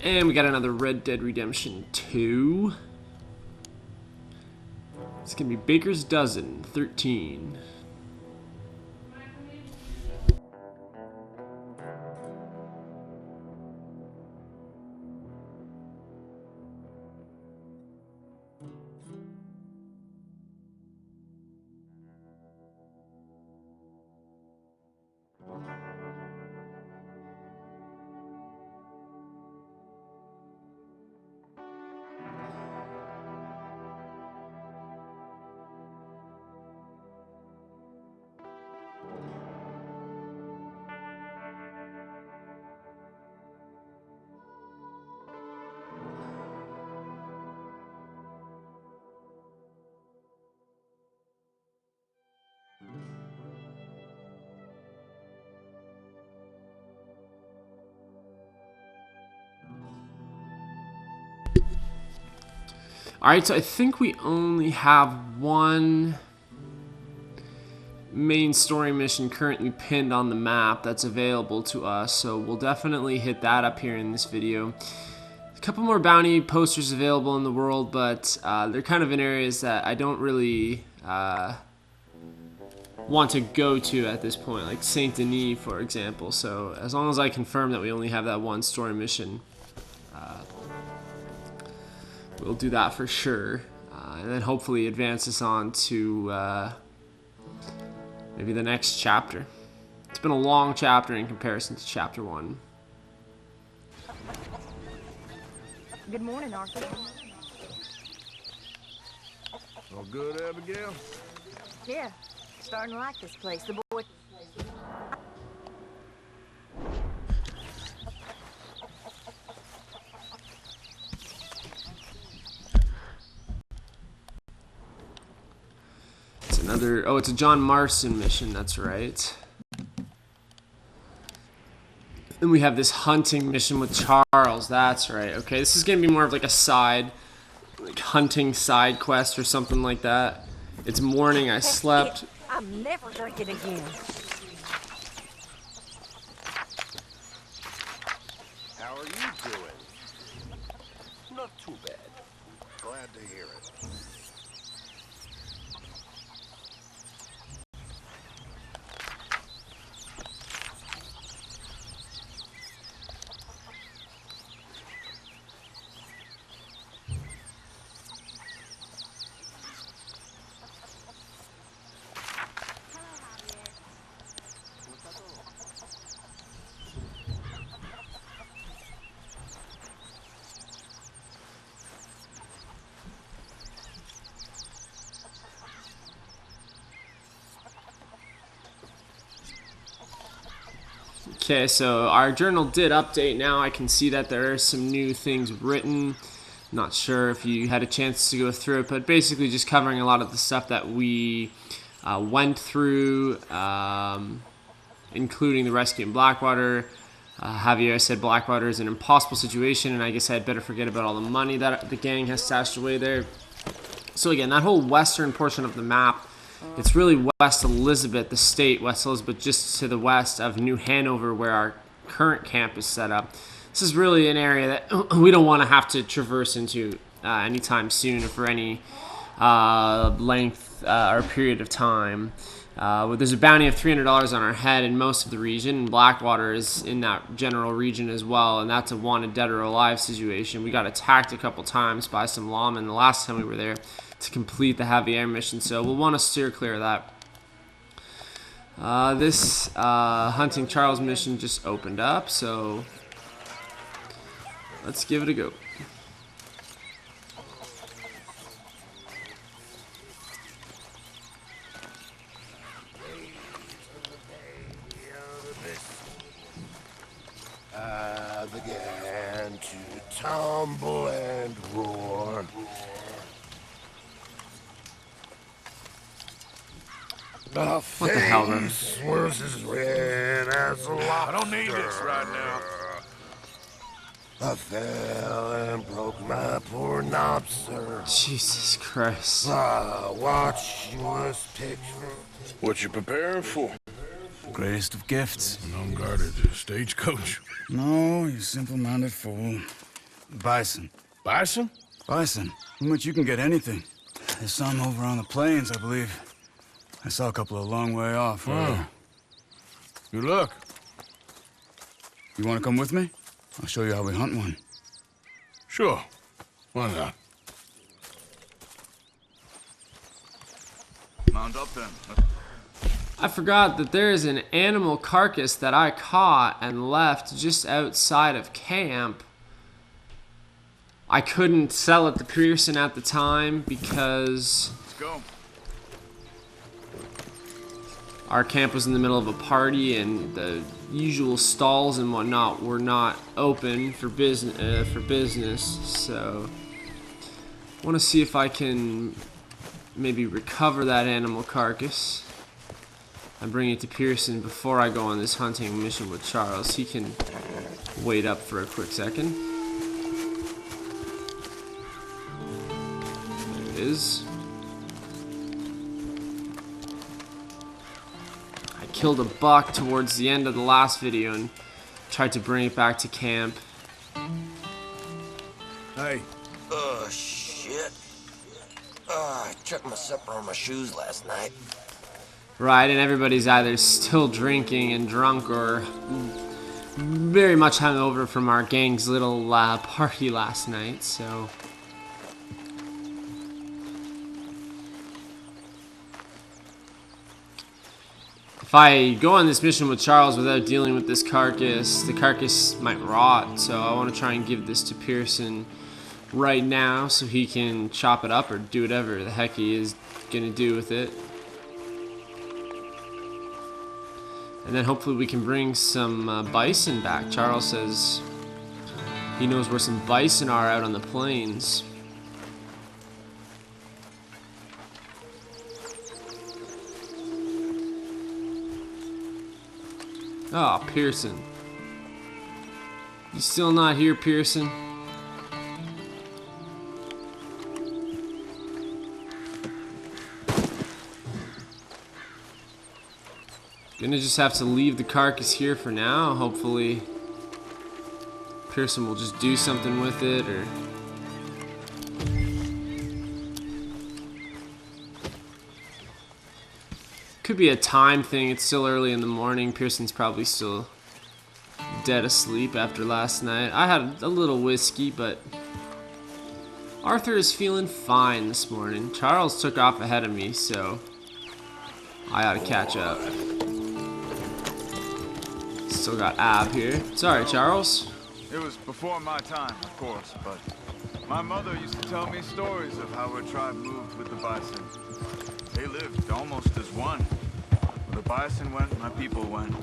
And we got another Red Dead Redemption 2. It's gonna be Baker's Dozen 13. Alright, so I think we only have one main story mission currently pinned on the map that's available to us, so we'll definitely hit that up here in this video. A couple more bounty posters available in the world, but they're kind of in areas that I don't really want to go to at this point, like Saint Denis, for example. So as long as I confirm that we only have that one story mission, we'll do that for sure, and then hopefully advance us on to maybe the next chapter. It's been a long chapter in comparison to chapter 1. Good morning, Arthur. All good, Abigail? Yeah, starting to like this place. The boy... Oh, it's a John Marston mission, that's right. And we have this hunting mission with Charles, that's right. Okay, this is gonna be more of like a side, like hunting side quest or something like that. It's morning, I slept. I'm never drinking again. How are you doing? Not too bad. Glad to hear it. Okay, so our journal did update now. I can see that there are some new things written. Not sure if you had a chance to go through it, but basically just covering a lot of the stuff that we went through, including the rescue in Blackwater. Javier said Blackwater is an impossible situation, and I guess I'd better forget about all the money that the gang has stashed away there. So again, that whole western portion of the map, it's really West Elizabeth, the state, West Elizabeth, just to the west of New Hanover, where our current camp is set up. This is really an area that we don't want to have to traverse into anytime soon or for any length or period of time. There's a bounty of $300 on our head in most of the region, and Blackwater is in that general region as well, and that's a wanted dead or alive situation. We got attacked a couple times by some lawmen the last time we were there to complete the Javier mission, so we'll want to steer clear of that. This hunting Charles mission just opened up, so let's give it a go. I began to tumble and roar. What the hell, man? Was as red as a lobster. I don't need this right now. I fell and broke my poor knob, sir. Jesus Christ. Watch was picture. What you preparing for? Greatest of gifts. An unguarded stagecoach. No, you simple-minded fool. Bison. Bison? Bison. How much you can get anything. There's some over on the plains, I believe. I saw a couple a long way off. Good luck. You want to come with me? I'll show you how we hunt one. Sure. Why not? Mount up then. I forgot that there is an animal carcass that I caught and left just outside of camp. I couldn't sell it to Pearson at the time because Let's go. our camp was in the middle of a party and the usual stalls and whatnot were not open for business. So I want to see if I can maybe recover that animal carcass and bring it to Pearson before I go on this hunting mission with Charles. He can wait up for a quick second. There it is. I killed a buck towards the end of the last video and tried to bring it back to camp. Hey. Oh, shit. I checked my supper on my shoes last night. Right, and everybody's either still drinking and drunk or very much hungover from our gang's little party last night, so... If I go on this mission with Charles without dealing with this carcass, the carcass might rot, so I want to try and give this to Pearson right now so he can chop it up or do whatever the heck he is going to do with it. And then hopefully we can bring some bison back. Charles says he knows where some bison are out on the plains. Oh, Pearson. You still not here, Pearson? Gonna just have to leave the carcass here for now. Hopefully Pearson will just do something with it, or... Could be a time thing. It's still early in the morning. Pearson's probably still dead asleep after last night. I had a little whiskey, but Arthur is feeling fine this morning. Charles took off ahead of me, so I ought to catch up. Still got Ab here. Sorry, Charles. It was before my time, of course, but my mother used to tell me stories of how her tribe moved with the bison. They lived almost as one. Where the bison went, my people went.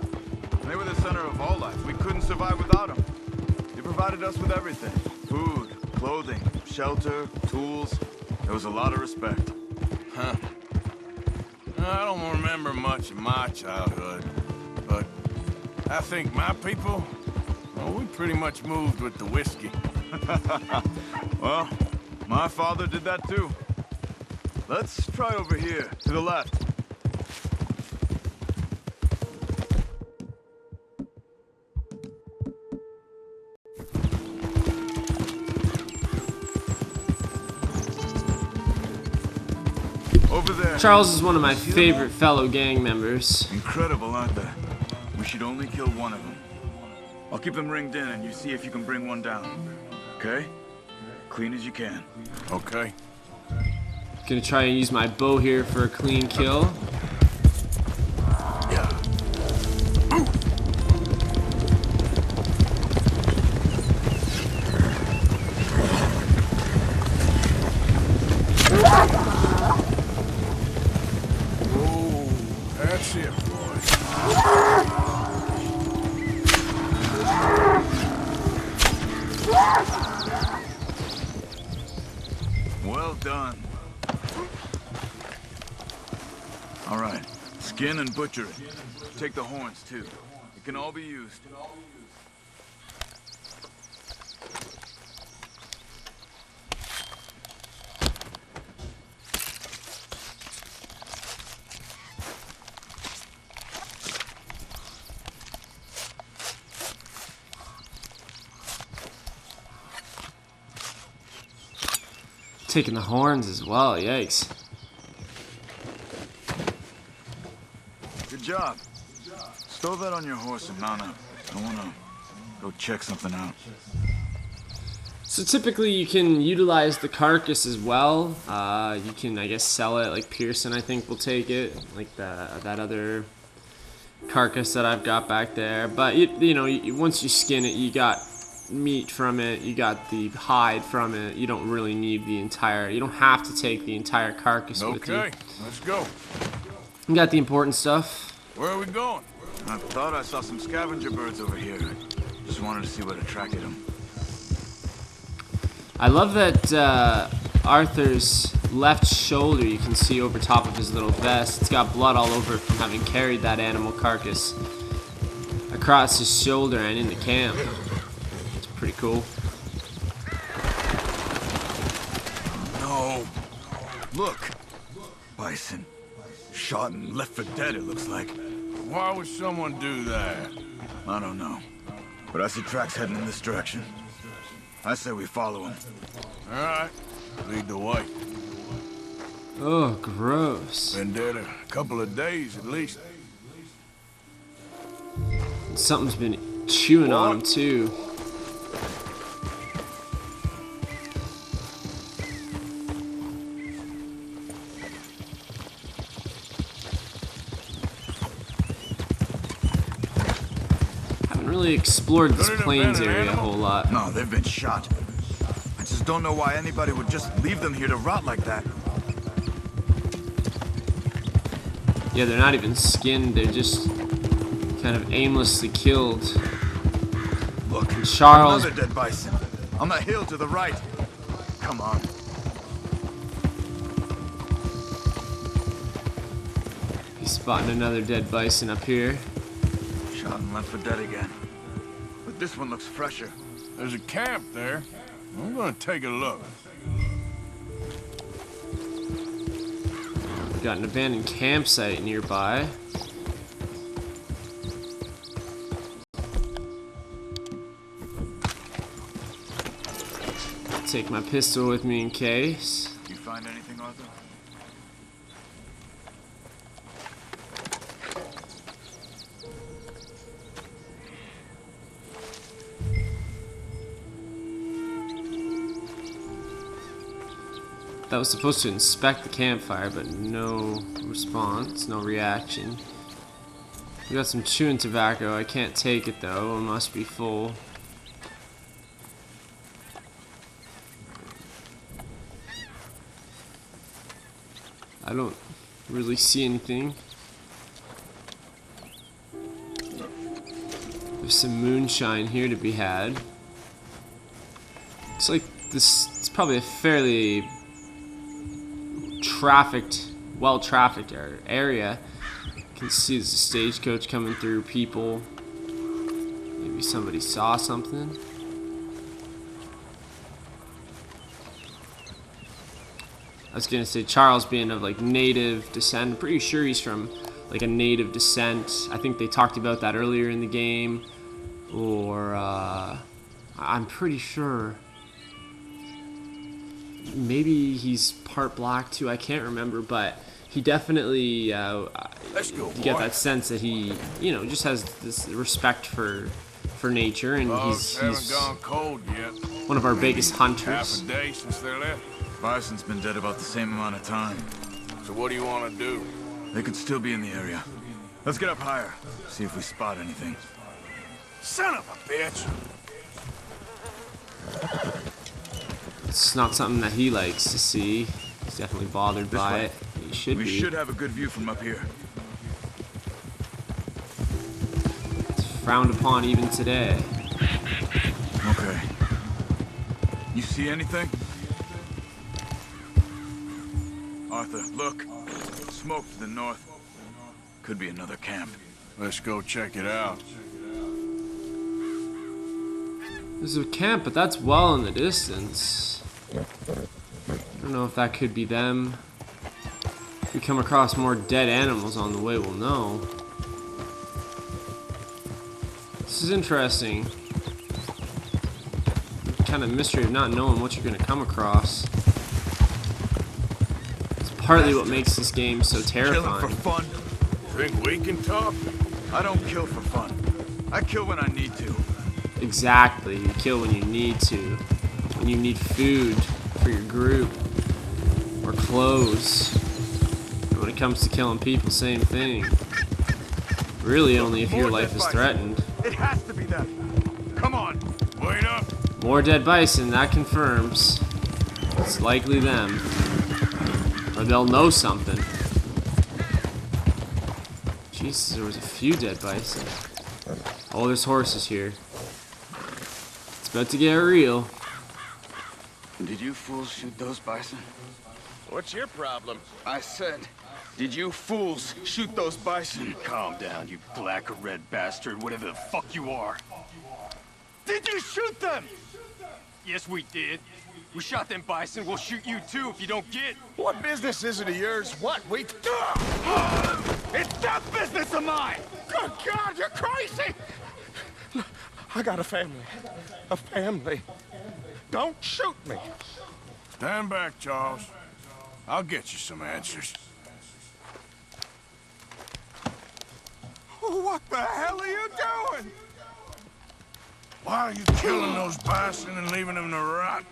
They were the center of all life. We couldn't survive without them. They provided us with everything. Food, clothing, shelter, tools. There was a lot of respect. Huh. I don't remember much of my childhood, but I think my people, well, we pretty much moved with the whiskey. Well, my father did that too. Let's try over here, to the left. Over there. Charles is one of my favorite fellow gang members. Incredible, aren't they? We should only kill one of them. I'll keep them ringed in and you see if you can bring one down. Okay? Clean as you can. Okay. Gonna try and use my bow here for a clean kill. Oh, that's it, boys. Well done. All right, skin and butcher it. Take the horns too. It can all be used. Taking the horns as well, yikes. Good job. Stow that on your horse and mount up. I wanna go check something out. So typically you can utilize the carcass as well. You can, I guess, sell it. Like Pearson, I think, will take it. Like that other carcass that I've got back there. But you know, once you skin it, you got meat from it. You got the hide from it. You don't really need the entire. You don't have to take the entire carcass with you. Okay, let's go. You got the important stuff. Where are we going? I thought I saw some scavenger birds over here. Just wanted to see what attracted them. I love that Arthur's left shoulder, you can see over top of his little vest, it's got blood all over it from having carried that animal carcass across his shoulder and into camp. It's pretty cool. No. Look. Bison. Shot and left for dead, it looks like. Why would someone do that? I don't know. But I see tracks heading in this direction. I say we follow them. All right, lead the way. Oh, gross. Been dead a couple of days at least. Something's been chewing on him too. Really explored this plains area a whole lot. No, they've been shot. I just don't know why anybody would just leave them here to rot like that. Yeah, they're not even skinned, they're just kind of aimlessly killed. Look, And Charles, another dead bison. On the hill to the right. Come on. he's spotting another dead bison up here. Shot and left for dead again. But this one looks fresher. There's a camp there. I'm gonna take a look. We got an abandoned campsite nearby. Take my pistol with me in case. You find anything, Arthur? That was supposed to inspect the campfire, but no response, no reaction. We got some chewing tobacco. I can't take it though. It must be full. I don't really see anything. There's some moonshine here to be had. Looks like this is probably a fairly well-trafficked area. You can see there's a stagecoach coming through, people. Maybe somebody saw something. I was gonna say Charles being of like native descent. I'm pretty sure he's from like a native descent. I think they talked about that earlier in the game. Or I'm pretty sure maybe he's part black too. I can't remember, but he definitely Let's go, you get boy. that sense that he, you know, just has this respect for nature, and Bugs haven't he's gone cold yet. one of our biggest Half hunters. a day since they left. Bison's been dead about the same amount of time. So what do you want to do? They could still be in the area. Let's get up higher. See if we spot anything. Son of a bitch! It's not something that he likes to see. He's definitely bothered by way. it. He should We be. should have a good view from up here. It's frowned upon even today. Okay. You see anything? Arthur, look. Smoke to the north. Could be another camp. Let's go check it out. There's a camp, but that's well in the distance. I don't know if that could be them. If we come across more dead animals on the way, we'll know. This is interesting. Kind of mystery of not knowing what you're going to come across. partly what makes this game so Killing terrifying. for fun? Think we can talk? I don't kill for fun. I kill when I need to. Exactly. You kill when you need to. When you need food for your group. Or clothes. And when it comes to killing people, same thing. Really only if your More life dead is bison. threatened. It has to be them. Come on. Wait up. More dead bison, that confirms. It's likely them. Or they'll know something. Jesus, there was a few dead bison. Oh, there's horses here. It's about to get real. Did you fools shoot those bison? What's your problem? I said, did you fools shoot those bison? Calm down, you black or red bastard, whatever the fuck you are. Did you shoot them? Yes, we did. We shot them bison, we'll shoot you too if you don't get. What business is it of yours? What? We... It's that business of mine! Good God, you're crazy! I got a family. A family. Don't shoot me. Stand back, Charles. I'll get you some answers. What the hell are you doing? Why are you killing those bison and leaving them to rot?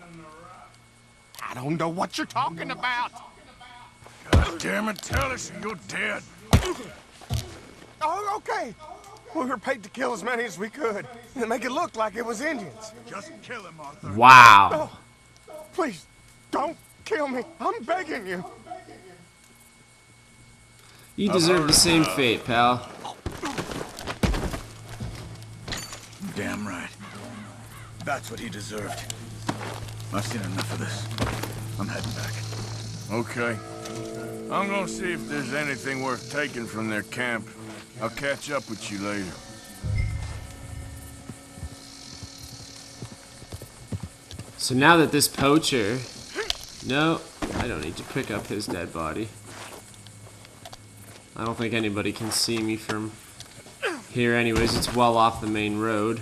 I don't know what you're talking about. God damn it, tell us or you're dead. Oh, okay. We were paid to kill as many as we could and make it look like it was Indians. Just kill him, Arthur. Wow. Please, don't kill me. I'm begging you. You deserve the same fate, pal. Damn right. That's what he deserved. I've seen enough of this. I'm heading back. Okay. I'm gonna see if there's anything worth taking from their camp. I'll catch up with you later. So now that this poacher... No, I don't need to pick up his dead body. I don't think anybody can see me from here anyways. It's well off the main road.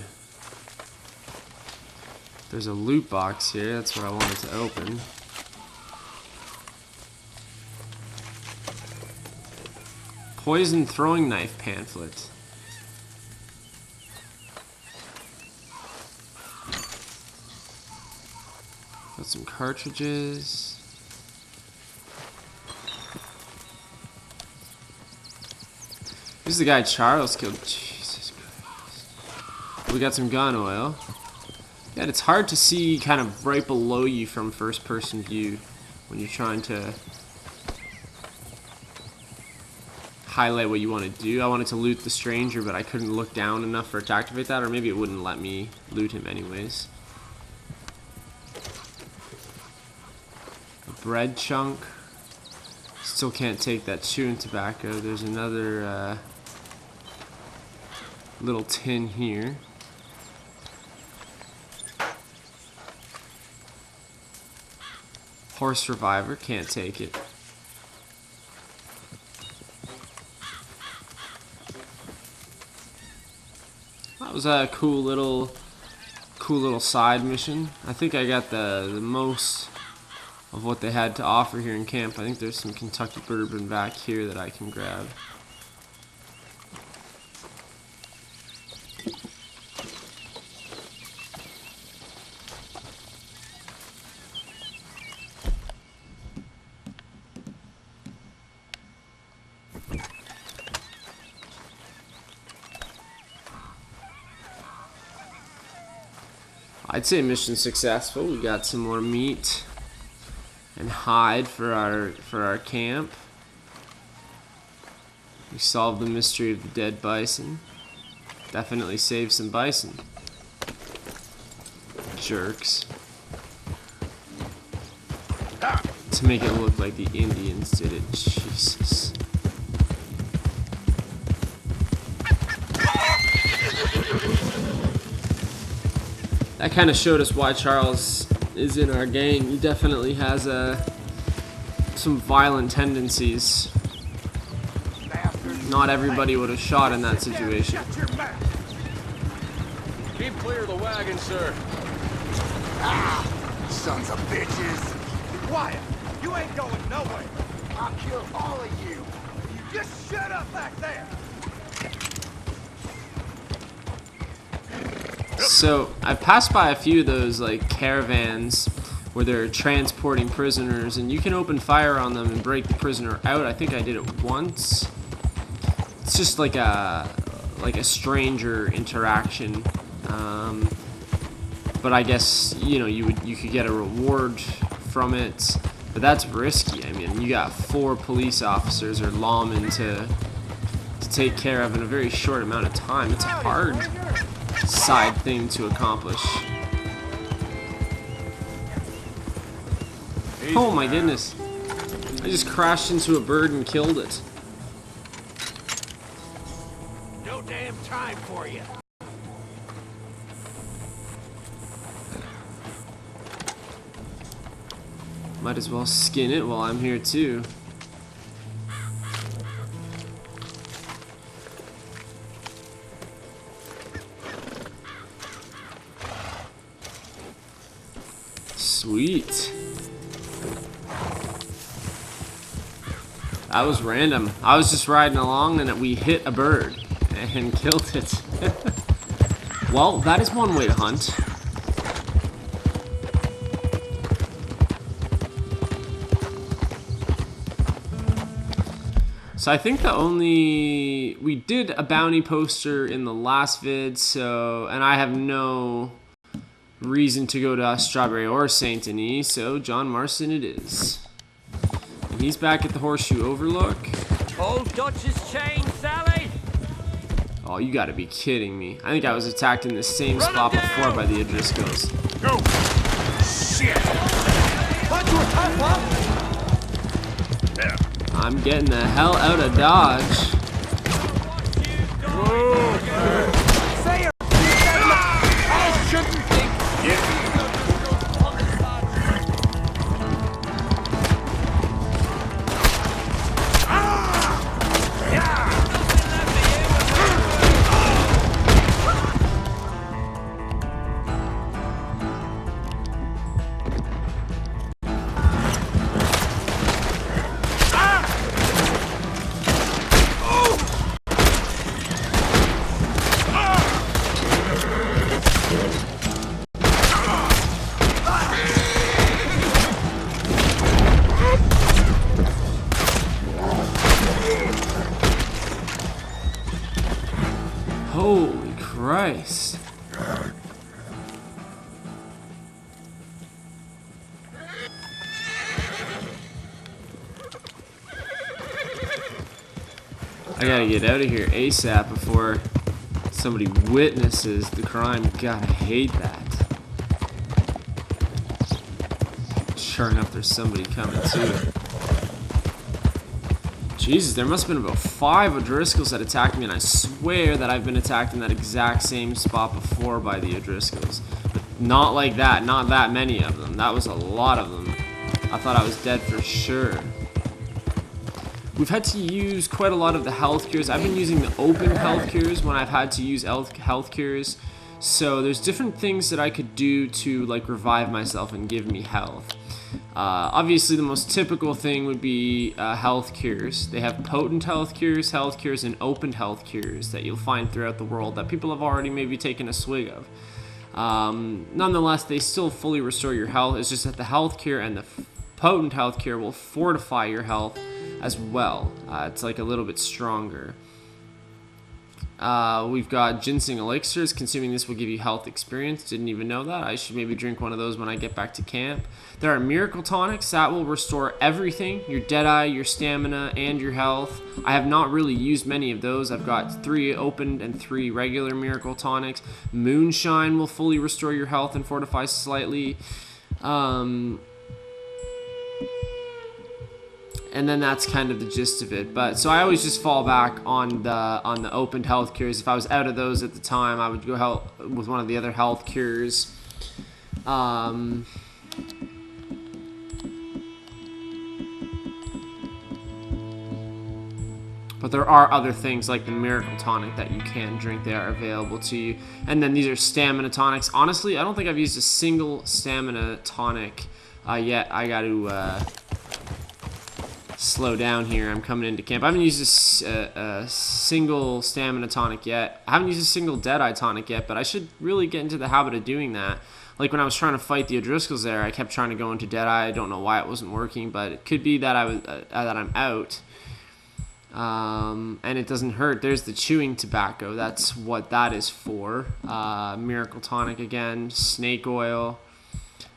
There's a loot box here. That's what I wanted to open. Poison throwing knife pamphlet. Got some cartridges. This is the guy Charles killed. Jesus Christ. We got some gun oil. Yeah, it's hard to see kind of right below you from first person view when you're trying to highlight what you want to do. I wanted to loot the stranger, but I couldn't look down enough for it to activate that, or maybe it wouldn't let me loot him anyways. A bread chunk. Still can't take that chewing tobacco. There's another little tin here. Horse reviver, can't take it. That was a cool little side mission. I think I got the most of what they had to offer here in camp. I think there's some Kentucky bourbon back here that I can grab. I'd say mission successful. We got some more meat and hide for our camp. We solved the mystery of the dead bison. Definitely saved some bison. Jerks. To make it look like the Indians did it. Jesus. That kind of showed us why Charles is in our gang. He definitely has some violent tendencies. Not everybody would have shot in that situation. Keep clear of the wagon, sir. Sons of bitches! Quiet. You ain't going nowhere. I'll kill all of you. Just shut up back there. So I've passed by a few of those like caravans where they're transporting prisoners, and you can open fire on them and break the prisoner out. I think I did it once. It's just like a stranger interaction, but I guess you could get a reward from it. But that's risky. I mean, you got 4 police officers or lawmen to take care of in a very short amount of time. It's a hard side thing to accomplish. Oh my goodness. I just crashed into a bird and killed it. No damn time for you. Might as well skin it while I'm here too. Sweet. That was random. I was just riding along and we hit a bird and killed it. Well, that is one way to hunt. So I think we did a bounty poster in the last vid, and I have no reason to go to Strawberry or Saint Denis, so John Marston it is. And he's back at the Horseshoe Overlook. Old Dutch's chain, Sally! Oh, you gotta be kidding me. I think I was attacked in the same spot before by the O'Driscolls. Go! Shit! Thought you were tough, huh? I'm getting the hell out of Dodge. Say I shouldn't think. Holy Christ. I gotta get out of here ASAP before somebody witnesses the crime. God, I hate that. Sure enough, there's somebody coming too. Jesus, there must have been about 5 O'Driscolls that attacked me, and I swear that I've been attacked in that exact same spot before by the O'Driscolls. But not like that, not that many of them. That was a lot of them. I thought I was dead for sure. We've had to use quite a lot of the health cures. I've been using the open health cures when I've had to use health cures. So there's different things that I could do to like revive myself and give me health. Obviously the most typical thing would be health cures. They have potent health cures, and open health cures that you'll find throughout the world that people have already maybe taken a swig of. Nonetheless, they still fully restore your health. It's just that the health cure and the potent health cure will fortify your health as well. It's like a little bit stronger. We've got ginseng elixirs. Consuming this will give you health experience. Didn't even know that. I should maybe drink one of those when I get back to camp. There are miracle tonics that will restore everything: your deadeye, your stamina, and your health. I have not really used many of those. I've got 3 opened and 3 regular miracle tonics. Moonshine will fully restore your health and fortify slightly. And then that's kind of the gist of it. But so I always just fall back on the opened health cures. If I was out of those at the time, I would go with one of the other health cures. But there are other things like the miracle tonic that you can drink. They are available to you. And then these are stamina tonics. Honestly, I don't think I've used a single stamina tonic yet. I got to slow down here. I'm coming into camp. I haven't used a single stamina tonic yet. I haven't used a single Deadeye tonic yet, but I should really get into the habit of doing that. Like when I was trying to fight the O'Driscolls there, I kept trying to go into Deadeye. I don't know why it wasn't working, but it could be that that I'm out. And it doesn't hurt. There's the chewing tobacco. That's what that is for. Miracle tonic again, snake oil.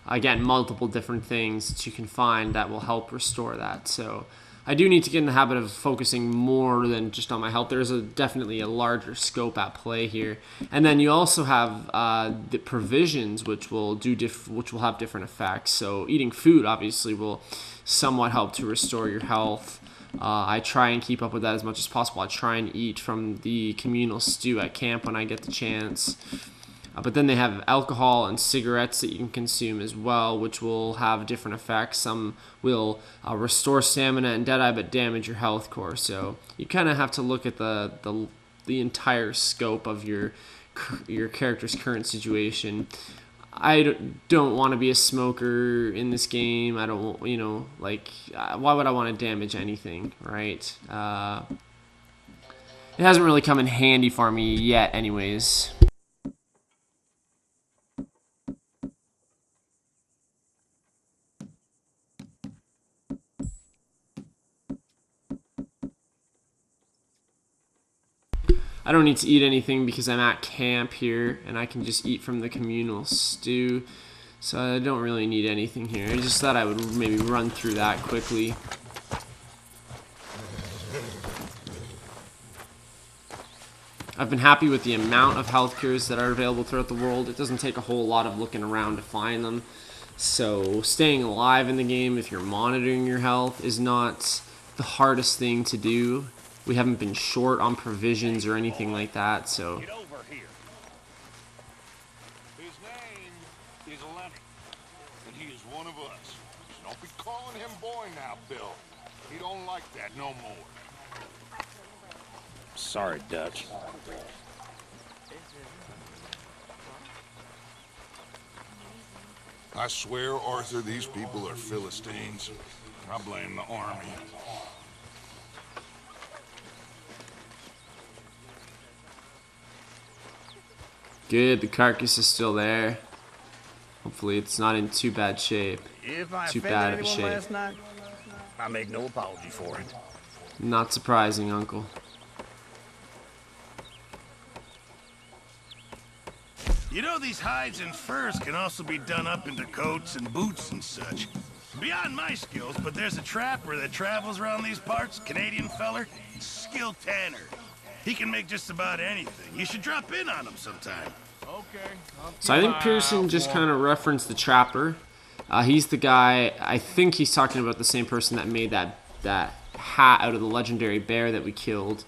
Again, multiple different things that you can find that will help restore that. So I do need to get in the habit of focusing more than just on my health. There's definitely a larger scope at play here. And then you also have the provisions, which will have different effects. So eating food obviously will somewhat help to restore your health. I try and keep up with that as much as possible. I try and eat from the communal stew at camp when I get the chance. But then they have alcohol and cigarettes that you can consume as well, which will have different effects. Some will restore stamina and Deadeye, but damage your health core. So you kind of have to look at the entire scope of your character's current situation. I don't want to be a smoker in this game. I don't, why would I want to damage anything, right? It hasn't really come in handy for me yet, anyways. I don't need to eat anything because I'm at camp here and I can just eat from the communal stew. So I don't really need anything here. I just thought I would maybe run through that quickly. I've been happy with the amount of health cures that are available throughout the world. It doesn't take a whole lot of looking around to find them. So staying alive in the game, if you're monitoring your health, is not the hardest thing to do. We haven't been short on provisions or anything like that, so. Get over here. His name is Lenny, and he is one of us. Don't be calling him boy now, Bill. He don't like that no more. Sorry, Dutch. I swear, Arthur, these people are Philistines. I blame the army. Good, the carcass is still there. Hopefully it's not in too bad shape. If I Too offended bad of a anyone shape. last night, I make no apology for it. Not surprising, Uncle. You know, these hides and furs can also be done up into coats and boots and such. Beyond my skills, but there's a trapper that travels around these parts, Canadian feller, Skill Tanner. He can make just about anything. You should drop in on him sometime. Okay. So I think Pearson just kind of referenced the trapper. He's the guy, I think he's talking about the same person that made that hat out of the legendary bear that we killed.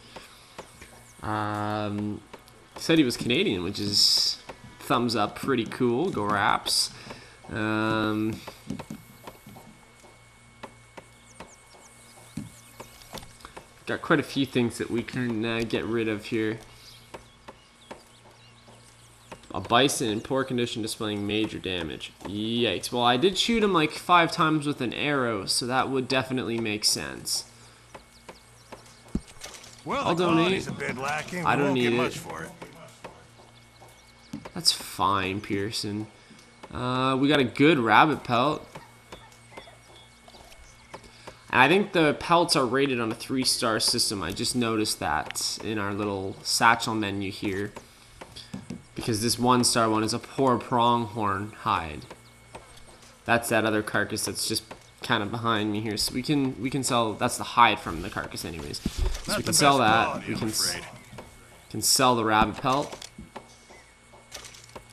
Said he was Canadian, which is thumbs up, pretty cool. Go Raps. Got quite a few things that we can get rid of here. A bison in poor condition displaying major damage. Yikes. Well, I did shoot him like 5 times with an arrow, so that would definitely make sense. Well, I'll the donate. quality's a bit lacking. I We don't won't need get it. much for it. That's fine, Pearson. We got a good rabbit pelt. And I think the pelts are rated on a 3-star system. I just noticed that in our little satchel menu here. Because this 1-star one is a poor pronghorn hide. That's that other carcass that's just kind of behind me here. So we can sell, that's the hide from the carcass anyways. So we can sell that. We can sell the rabbit pelt.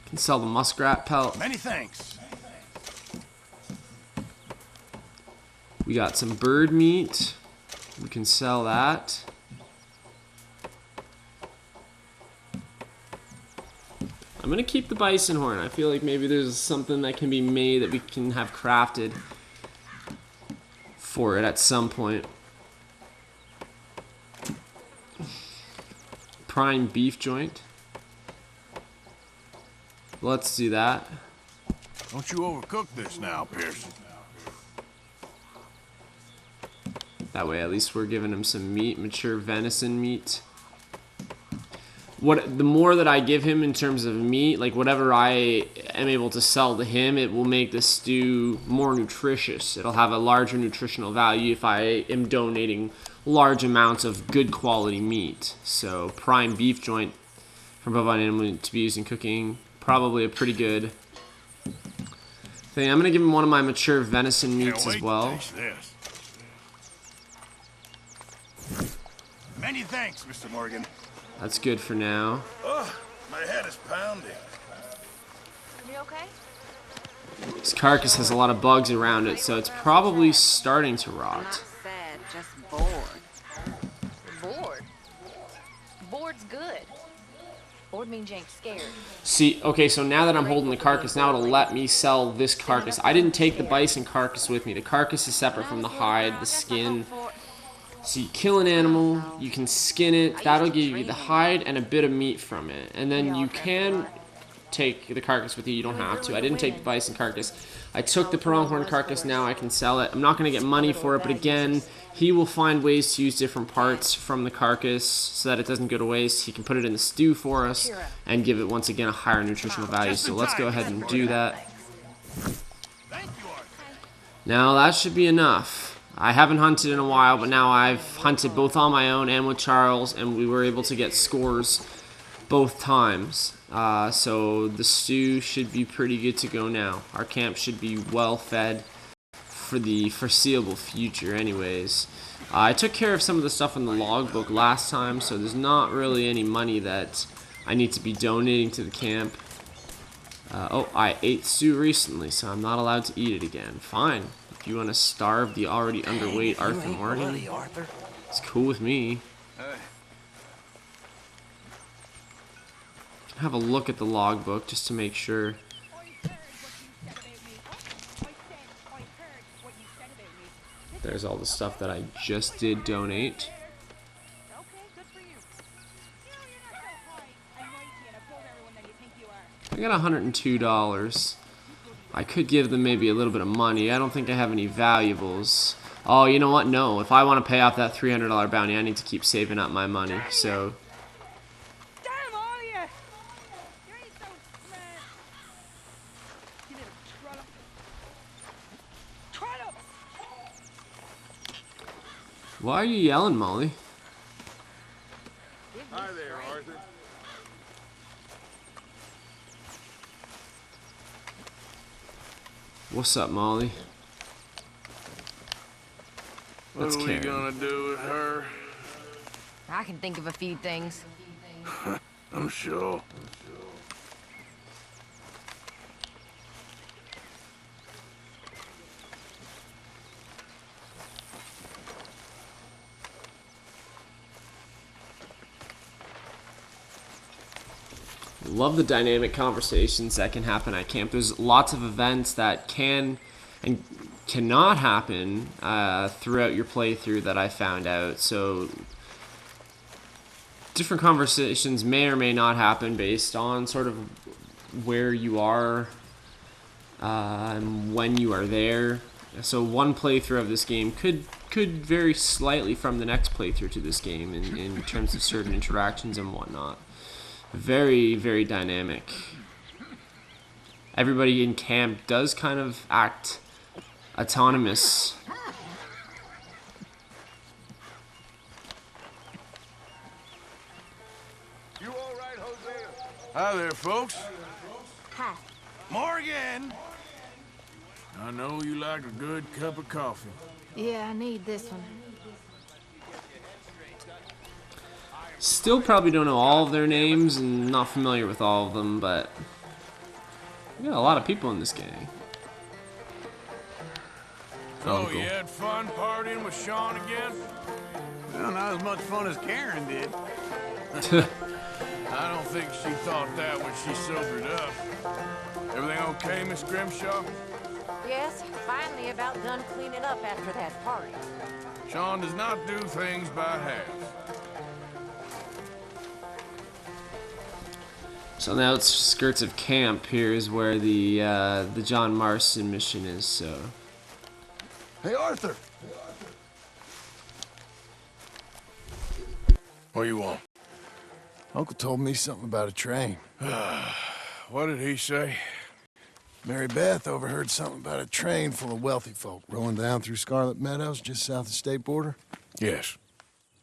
Can sell the muskrat pelt. Many thanks. We got some bird meat. We can sell that. I'm gonna keep the bison horn. I feel like maybe there's something that can be made that we can have crafted for it at some point. Prime beef joint. Let's do that. Don't you overcook this now, Pearson. That way, at least we're giving him some meat, mature venison meat. The more that I give him in terms of meat, like whatever I am able to sell to him, it will make the stew more nutritious. It'll have a larger nutritional value if I am donating large amounts of good quality meat. So prime beef joint from bovine animal to be used in cooking, probably a pretty good thing. I'm gonna give him one of my mature venison meats as well. Taste this. Many thanks, Mr. Morgan. That's good for now. Oh, my head is pounding. You okay? This carcass has a lot of bugs around it, so it's probably starting to rot. Not sad, just bored. Bored? Bored's good. Bored means you ain't scared. See, okay, so now that I'm holding the carcass, now it'll let me sell this carcass. I didn't take the bison carcass with me. The carcass is separate from the hide, the skin. So you kill an animal, you can skin it, that'll give you the hide and a bit of meat from it. And then you can take the carcass with you, you don't have to. I didn't take the bison carcass. I took the pronghorn carcass, now I can sell it. I'm not going to get money for it, but again, he will find ways to use different parts from the carcass so that it doesn't go to waste. He can put it in the stew for us and give it, once again, a higher nutritional value. So let's go ahead and do that. Now that should be enough. I haven't hunted in a while, but now I've hunted both on my own and with Charles, and we were able to get scores both times. So the stew should be pretty good to go now. Our camp should be well fed for the foreseeable future anyways. I took care of some of the stuff in the logbook last time, so there's not really any money that I need to be donating to the camp. Oh, I ate stew recently, so I'm not allowed to eat it again. Fine. If you want to starve the already underweight Arthur Morgan, it's cool with me. Have a look at the logbook just to make sure. There's all the stuff that I just did donate. I got $102. I could give them maybe a little bit of money. I don't think I have any valuables. Oh, you know what? No. If I want to pay off that $300 bounty, I need to keep saving up my money. So. Damn all of you! You ain't so mad. You little trollop. Why are you yelling, Molly? Hi there, Arthur. What's up, Molly? What are we gonna do with her? I can think of a few things. I'm sure. Love the dynamic conversations that can happen at camp. There's lots of events that can and cannot happen throughout your playthrough that I found out. So different conversations may or may not happen based on sort of where you are and when you are there. So one playthrough of this game could vary slightly from the next playthrough to this game in terms of certain interactions and whatnot. Very, very dynamic. Everybody in camp does kind of act autonomous. You all right, Hosea? Hi there, folks. Hi. Morgan! I know you like a good cup of coffee. Yeah, I need this one. Still probably don't know all of their names and not familiar with all of them, but we got a lot of people in this gang. So you had fun partying with Sean again? Well, not as much fun as Karen did. I don't think she thought that when she sobered up. Everything okay, Miss Grimshaw? Yes, finally about done cleaning up after that party. Sean does not do things by halves. So on the outskirts of camp here is where the John Marston mission is. So Hey, Arthur. What do you want? Uncle told me something about a train. What did he say? Mary Beth overheard something about a train full of wealthy folk rolling down through Scarlet Meadows just south of the state border. Yes.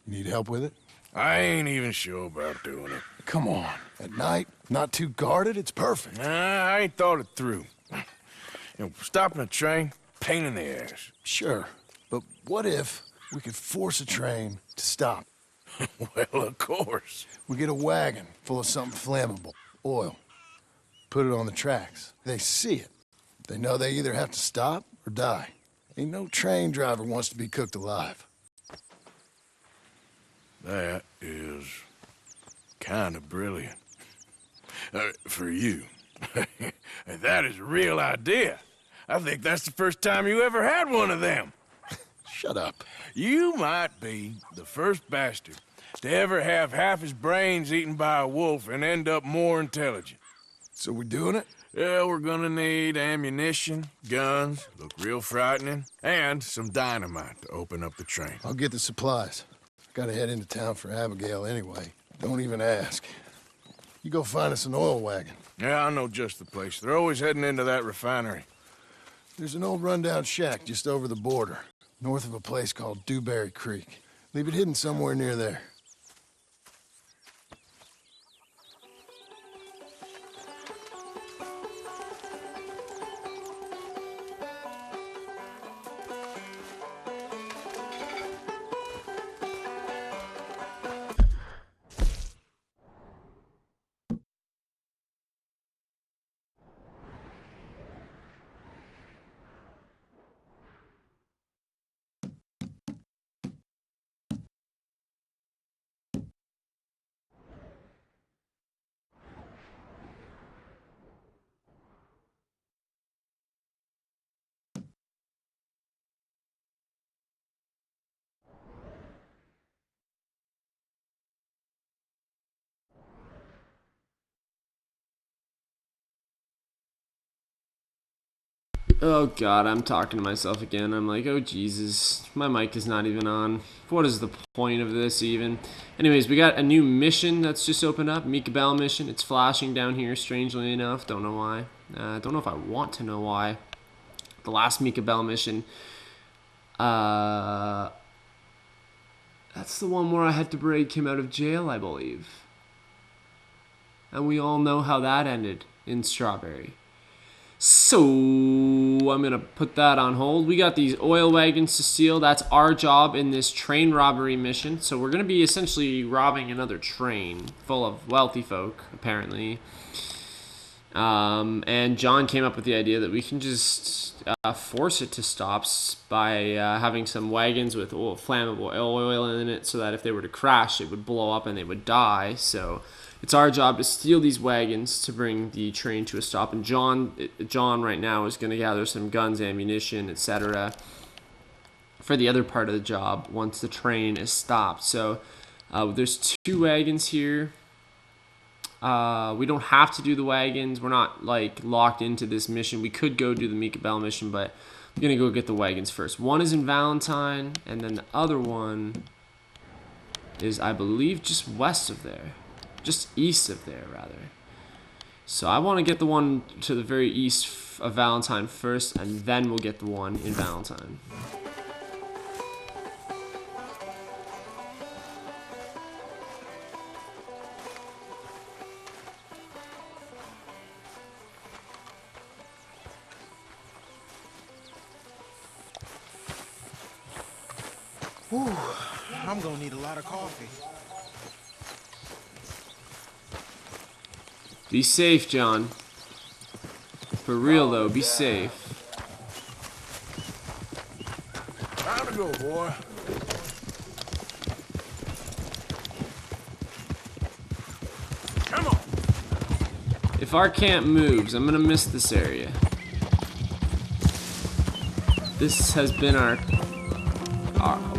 You need help with it? I ain't even sure about doing it. Come on. At night, not too guarded, it's perfect. Nah, I ain't thought it through. You know, stopping a train, pain in the ass. Sure, but what if we could force a train to stop? Well, of course. We get a wagon full of something flammable, oil. Put it on the tracks. They see it. They know they either have to stop or die. Ain't no train driver wants to be cooked alive. That is kind of brilliant. For you. That is a real idea. I think that's the first time you ever had one of them. Shut up. You might be the first bastard to ever have half his brains eaten by a wolf and end up more intelligent. So we doing it? Yeah, we're gonna need ammunition, guns, look real frightening, and some dynamite to open up the train. I'll get the supplies. Gotta head into town for Abigail anyway. Don't even ask. You go find us an oil wagon. Yeah, I know just the place. They're always heading into that refinery. There's an old rundown shack just over the border, north of a place called Dewberry Creek. Leave it hidden somewhere near there. Oh god, I'm talking to myself again. I'm like, oh Jesus, my mic is not even on. What is the point of this even? Anyways, we got a new mission that's just opened up, Mika Bell mission. It's flashing down here, strangely enough. Don't know why. Don't know if I want to know why. The last Mika Bell mission, that's the one where I had to break him out of jail, I believe. And we all know how that ended in Strawberry. So I'm going to put that on hold. We got these oil wagons to steal. That's our job in this train robbery mission. So we're going to be essentially robbing another train full of wealthy folk, apparently. And John came up with the idea that we can just force it to stop by having some wagons with flammable oil in it so that if they were to crash, it would blow up and they would die. So it's our job to steal these wagons to bring the train to a stop. And John right now is going to gather some guns, ammunition, etc. for the other part of the job once the train is stopped. So there's 2 wagons here. We don't have to do the wagons. We're not like locked into this mission. We could go do the Mika Bell mission, but I'm going to go get the wagons first. One is in Valentine, and then the other one is, I believe, just west of there. Just east of there, rather. So I want to get the one to the very east of Valentine first, and then we'll get the one in Valentine. Whew, I'm gonna need a lot of coffee. Be safe, John. For real, though, be safe. Time to go, boy. Come on. If our camp moves, I'm gonna miss this area. This has been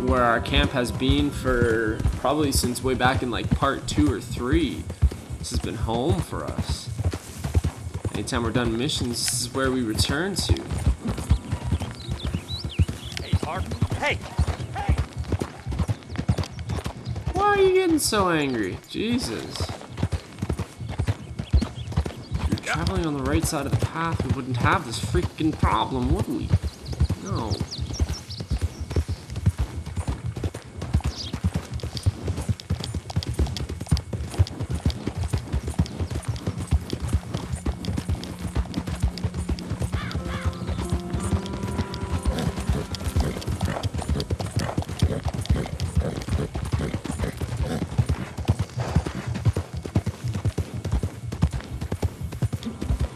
where our camp has been for probably since way back in like part 2 or 3. This has been home for us. Anytime we're done missions, this is where we return to. Hey, Clark. Hey! Hey! Why are you getting so angry? Jesus. If you're traveling on the right side of the path, we wouldn't have this freaking problem, would we? No.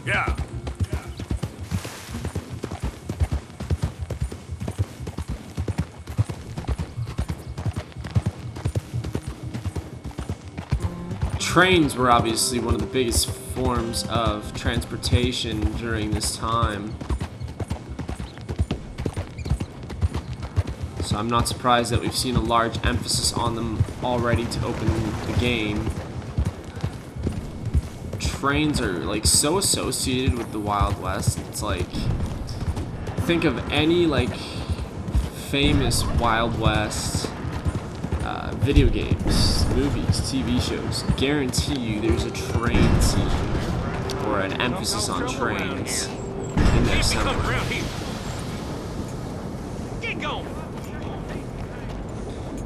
Yeah. Trains were obviously one of the biggest forms of transportation during this time. So I'm not surprised that we've seen a large emphasis on them already to open the game. Trains are like so associated with the Wild West. It's like, think of any like famous Wild West video games, movies, TV shows. Guarantee you there's a train scene or an emphasis on trains in there somewhere.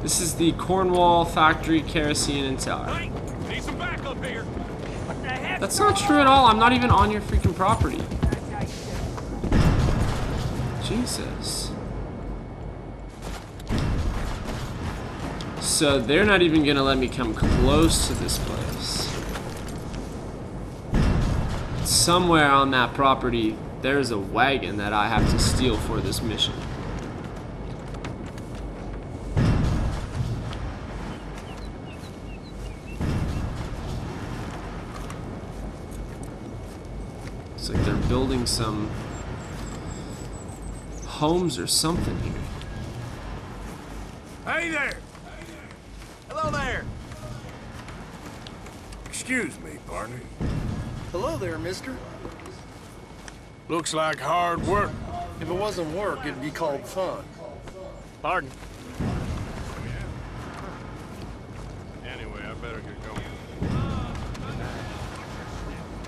This is the Cornwall Factory Kerosene and Tar. Need some backup here. That's not true at all. I'm not even on your freaking property. Jesus. So they're not even gonna let me come close to this place. Somewhere on that property, there's a wagon that I have to steal for this mission. It's like they're building some homes or something here. Hey there! Hello there. Excuse me, partner. Hello there, mister. Looks like hard work. If it wasn't work, it'd be called fun. Pardon. Anyway, I better get going. I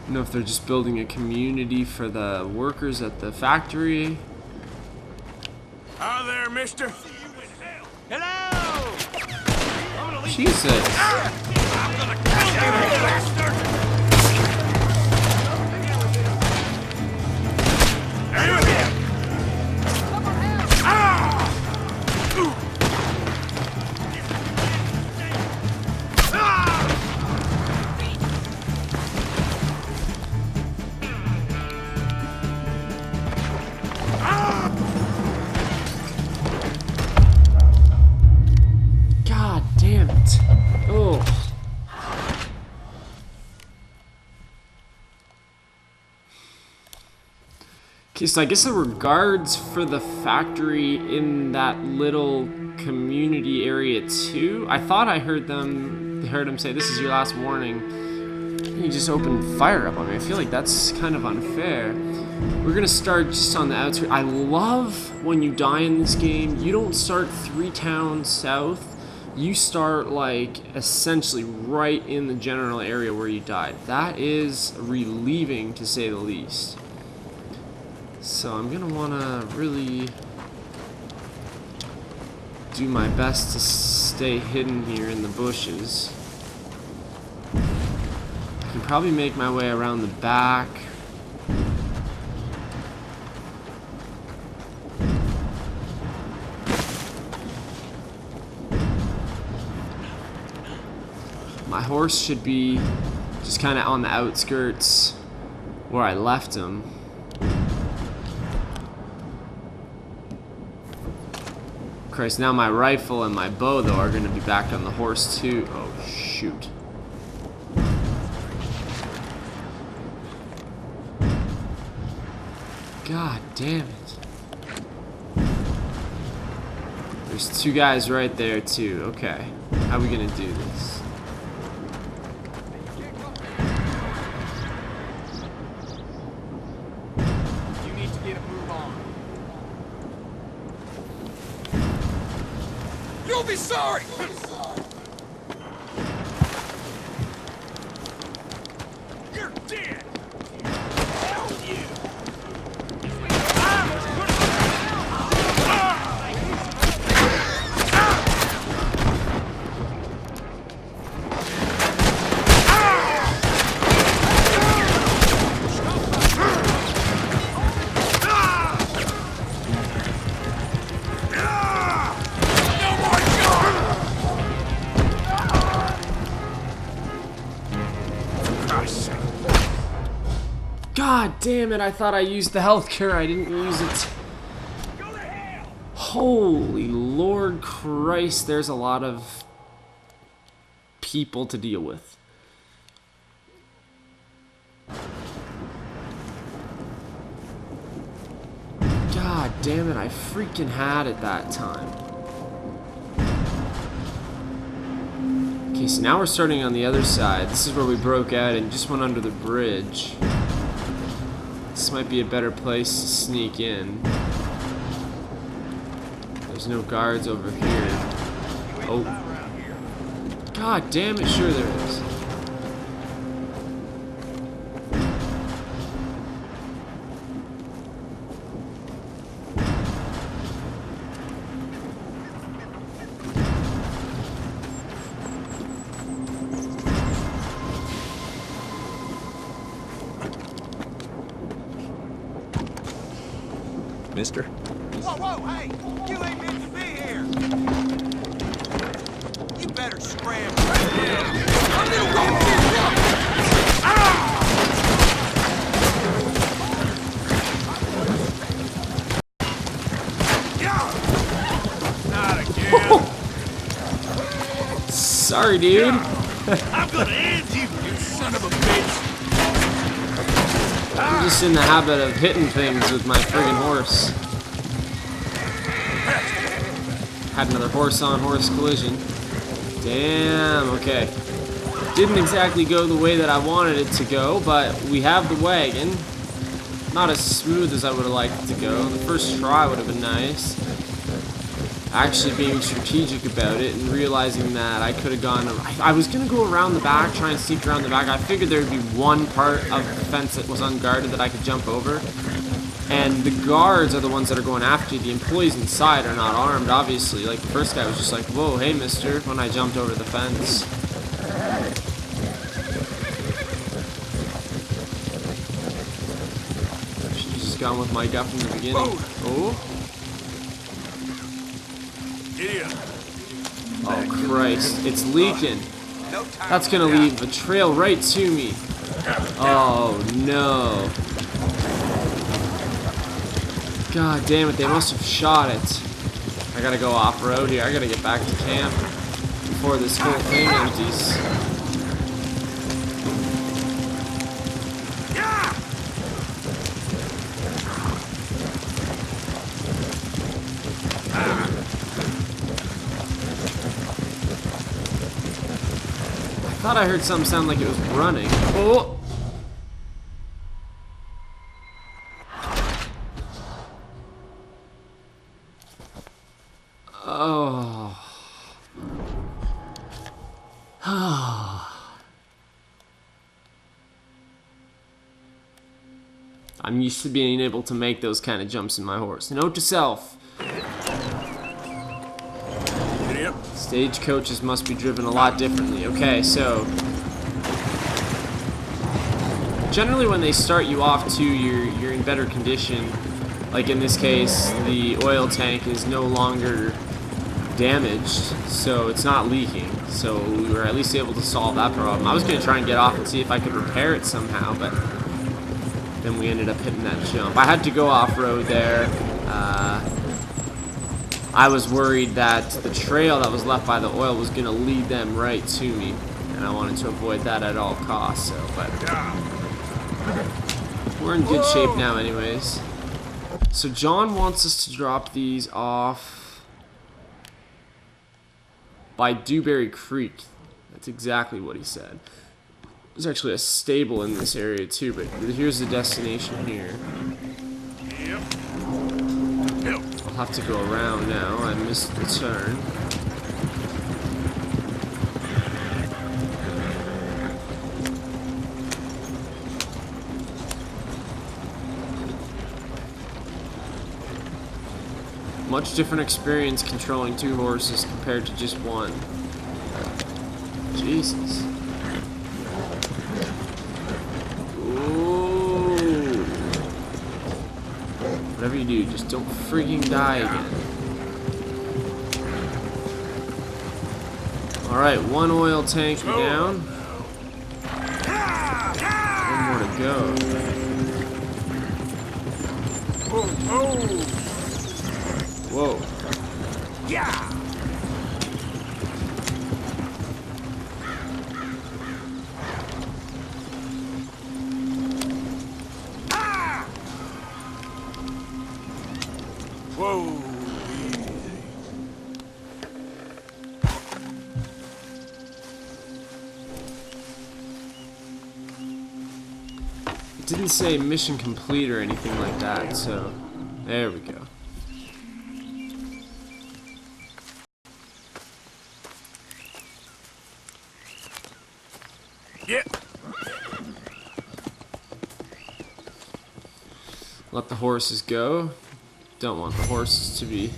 don't know if they're just building a community for the workers at the factory. Hi there, mister. Hello! Jesus. God damn it. Oh. Okay, so I guess there were guards for the factory in that little community area too. I thought I heard him say, "This is your last warning." And he just opened fire up on me. I feel like that's kind of unfair. We're gonna start just on the outskirts. I love when you die in this game, you don't start 3 towns south. You start like essentially right in the general area where you died. That is relieving to say the least. So I'm gonna wanna really do my best to stay hidden here in the bushes. I can probably make my way around the back. My horse should be just kind of on the outskirts where I left him. Christ, now my rifle and my bow, though, are going to be back on the horse, too. Oh, shoot. God damn it. There's 2 guys right there, too. Okay. How are we going to do this? You need to get a move on. You'll be sorry! God damn it, I thought I used the health cure. I didn't use it. Holy Lord Christ, there's a lot of people to deal with. God damn it, I freaking had it that time. Okay, so now we're starting on the other side. This is where we broke out and just went under the bridge. This might be a better place to sneak in. There's no guards over here. Oh. God damn it, sure there is. Mister? Whoa, whoa, hey! You ain't meant to be here! You better scram right now! I'm gonna go get you! Not again. Sorry, dude. I'm gonna end you, you son of a bitch. I'm just in the habit of hitting things with my friggin' horse. Had another horse-on-horse collision. Damn, okay. Didn't exactly go the way that I wanted it to go, but we have the wagon. Not as smooth as I would have liked it to go. The first try would have been nice. Actually being strategic about it and realizing that I could have gone... I was going to go around the back, try and sneak around the back. I figured there would be one part of the fence that was unguarded that I could jump over. And the guards are the ones that are going after you. The employees inside are not armed, obviously. Like, the first guy was just like, whoa, hey, mister, when I jumped over the fence. Should've just gone with my gut from the beginning. Oh. Oh, Christ. It's leaking. That's gonna leave a trail right to me. Oh, no. God damn it, they must have shot it. I gotta go off-road here. I gotta get back to camp before this whole thing empties. I thought I heard something sound like it was running. Oh! I'm used to being able to make those kind of jumps in my horse. Note to self. Stagecoaches must be driven a lot differently. Okay, so generally when they start you off too, you're in better condition. Like in this case, the oil tank is no longer damaged, so it's not leaking. So we were at least able to solve that problem. I was going to try and get off and see if I could repair it somehow, but then we ended up hitting that jump. I had to go off-road there. I was worried that the trail that was left by the oil was going to lead them right to me, and I wanted to avoid that at all costs. So, but we're in good shape now anyways. So John wants us to drop these off by Dewberry Creek. That's exactly what he said. There's actually a stable in this area too, but here's the destination here. I'll have to go around now. I missed the turn. Much different experience controlling two horses compared to just one. Jesus. Ooh. Whatever you do, just don't freaking die again. Alright, one oil tank down. One more to go. Whoa. Yeah. Whoa. It didn't say mission complete or anything like that, so there we go. Yeah. Let the horses go. Don't want the horses to be.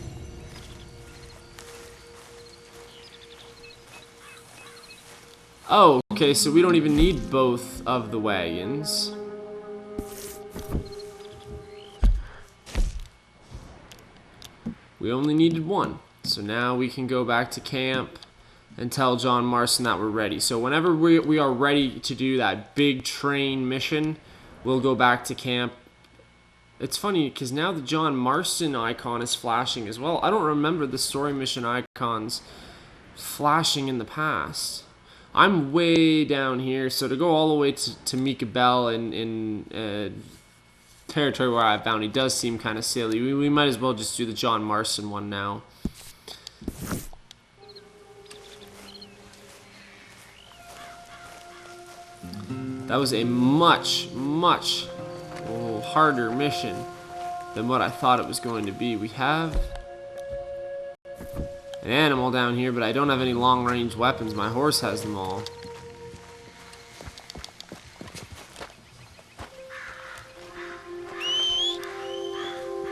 Oh, okay, so we don't even need both of the wagons. We only needed one. So now we can go back to camp and tell John Marston that we're ready. So whenever we are ready to do that big train mission, we'll go back to camp. It's funny because now the John Marston icon is flashing as well. I don't remember the story mission icons flashing in the past. I'm way down here, so to go all the way to Mika Bell in territory where I have bounty does seem kind of silly. We might as well just do the John Marston one now. That was a much harder mission than what I thought it was going to be. We have an animal down here, but I don't have any long-range weapons. My horse has them all.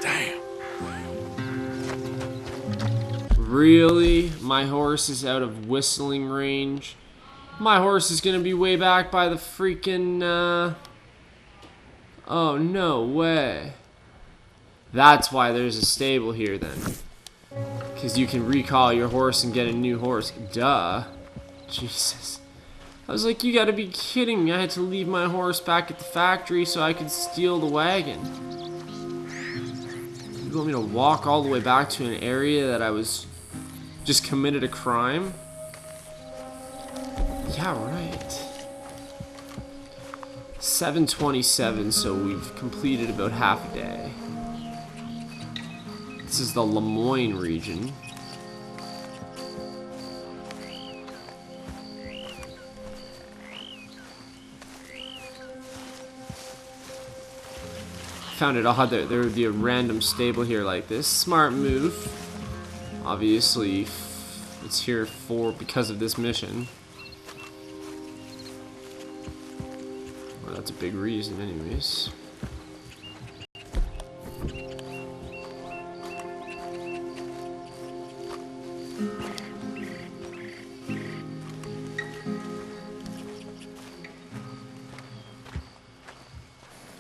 Damn. Really? My horse is out of whistling range? My horse is gonna be way back by the freaking, Oh, no way. That's why there's a stable here, then. Because you can recall your horse and get a new horse. Duh. Jesus. I was like, you gotta be kidding me. I had to leave my horse back at the factory so I could steal the wagon. You want me to walk all the way back to an area that I was just committed a crime? Yeah, right. 7:27, so we've completed about half a day. This is the Lemoyne region. Found it odd that there would be a random stable here like this. Smart move. Obviously, it's here because of this mission. Well, that's a big reason, anyways.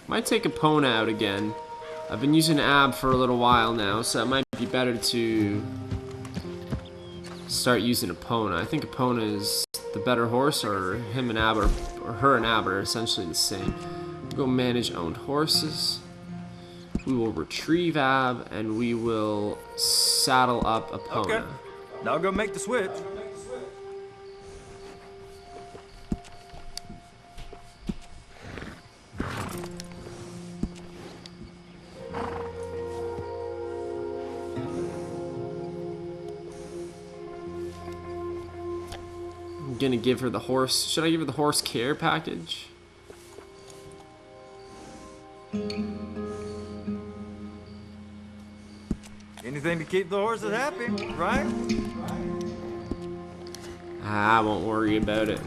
Might take Epona out again. I've been using Ab for a little while now, so it might be better to start using Epona. I think Epona is the better horse, or him and Ab or her and Ab are essentially the same. We'll go manage owned horses. We will retrieve Ab, and we will saddle up Epona. Okay. Now I'll go make the switch. I'm gonna give her the horse. Should I give her the horse care package? Anything to keep the horses happy, right? I won't worry about it.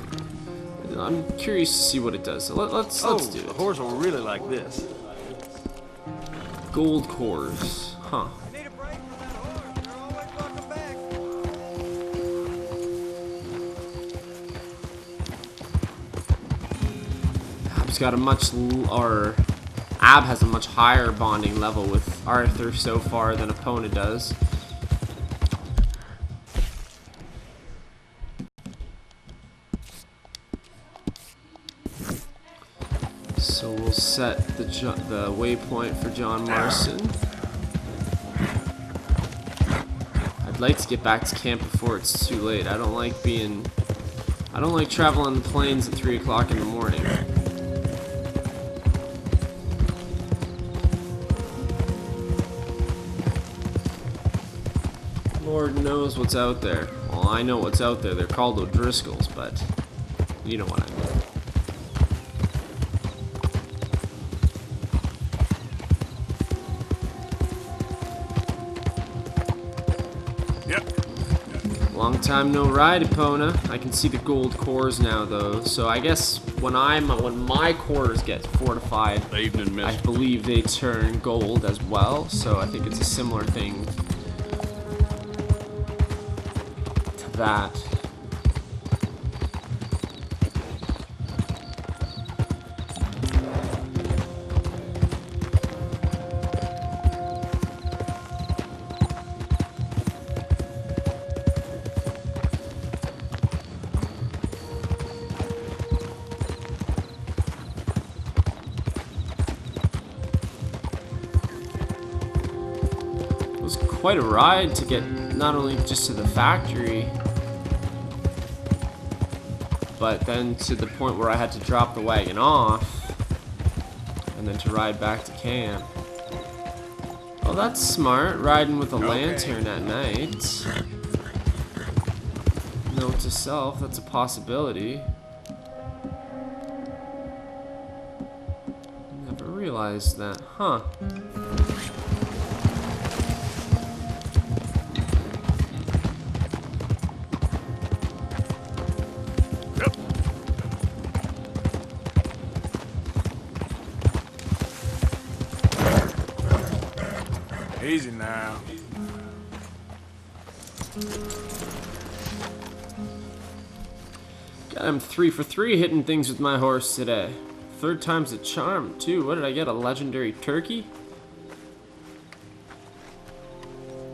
I'm curious to see what it does. So let's do it. The horse will really like this. Gold cores, huh? You need a break from that horse. You're always welcome back. Ab's got a Ab has a much higher bonding level with Arthur so far than Epona does. So we'll set the waypoint for John Marston. I'd like to get back to camp before it's too late. I don't like traveling on the plains at 3 o'clock in the morning. Lord knows what's out there. Well, I know what's out there. They're called O'Driscolls, but you know what I mean. Long time no ride, Epona. I can see the gold cores now, though. So I guess when my cores get fortified, I believe they turn gold as well. So I think it's a similar thing to that. Quite a ride to get not only just to the factory, but then to the point where I had to drop the wagon off and then to ride back to camp. Oh, that's smart, riding with a lantern at night. Note to self, that's a possibility. Never realized that, huh? Easy now. God, I'm 3 for 3 hitting things with my horse today. 3rd time's a charm, too. What did I get? A legendary turkey?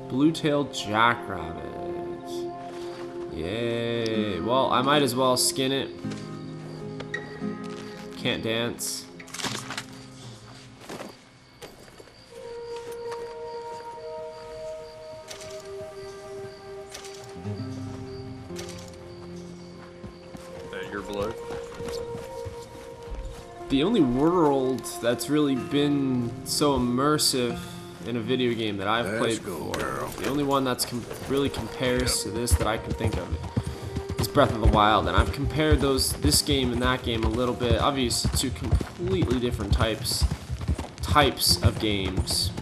Blue-tailed jackrabbit. Yay. Well, I might as well skin it. Can't dance. The only world that's really been so immersive in a video game that I've played before, the only one that's really compares to this that I can think of is Breath of the Wild, and I've compared this game and that game a little bit, obviously two completely different types of games,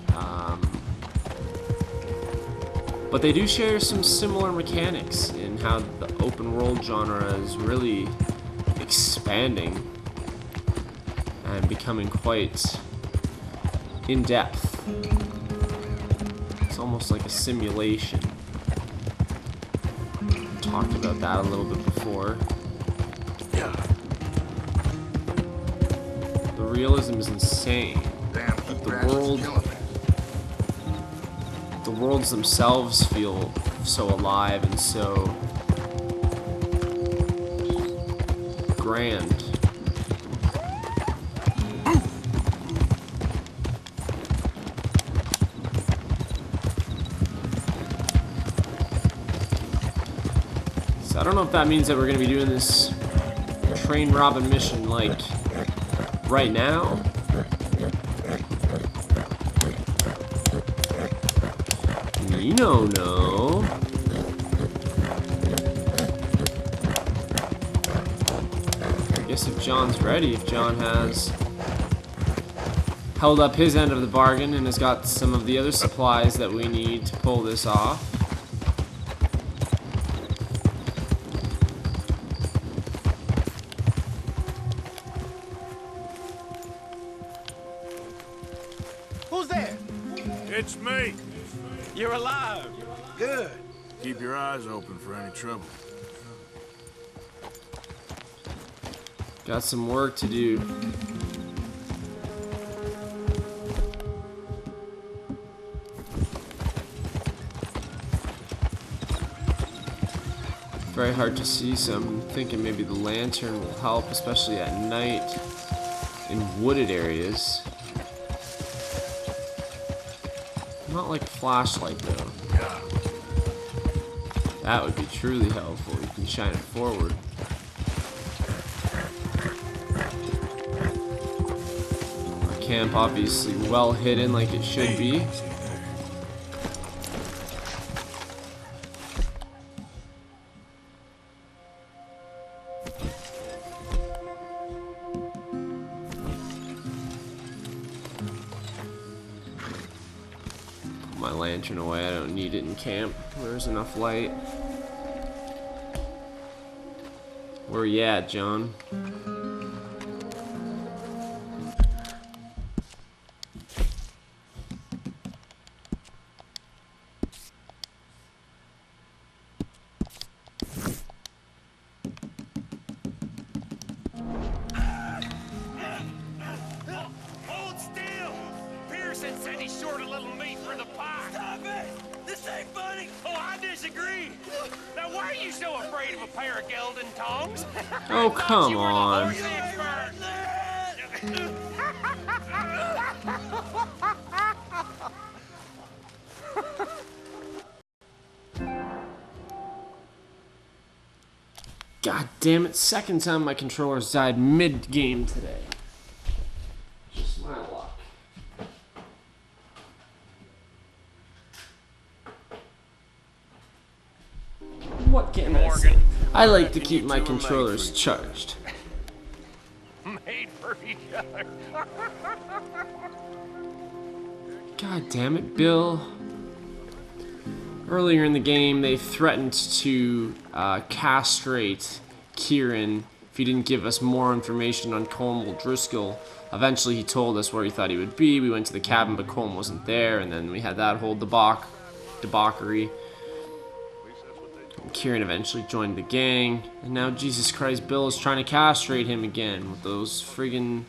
but they do share some similar mechanics in how the open world genre is really expanding and becoming quite in-depth. It's almost like a simulation. We talked about that a little bit before. The realism is insane. The worlds themselves feel so alive and so grand. I don't know if that means that we're going to be doing this train robbing mission like right now. No. I guess if John's ready, if John has held up his end of the bargain and has got some of the other supplies that we need to pull this off. Who's there? It's me. You're alive. Good. Keep your eyes open for any trouble. Got some work to do. Very hard to see, so I'm thinking maybe the lantern will help, especially at night. in wooded areas. Not like a flashlight though. That would be truly helpful. You can shine it forward. Our camp obviously well hidden like it should be. Put my lantern away. I don't need it in camp. There's enough light. Where you at, John? Hold still! Pearson said he's short a little meat for the pie. Stop it! This ain't funny! Oh, I disagree! Now, why are you so afraid of a pair of gelding tongs? Oh, come on. God damn it, second time my controller's died mid-game today. Just my luck. What can I say? I like to keep my controllers charged. Made for each other. God damn it, Bill. Earlier in the game, they threatened to castrate Kieran if he didn't give us more information on Colm Driscoll. Eventually, he told us where he thought he would be. We went to the cabin, but Colm wasn't there, and then we had that whole debauchery. Kieran eventually joined the gang, and now, Jesus Christ, Bill is trying to castrate him again with those friggin'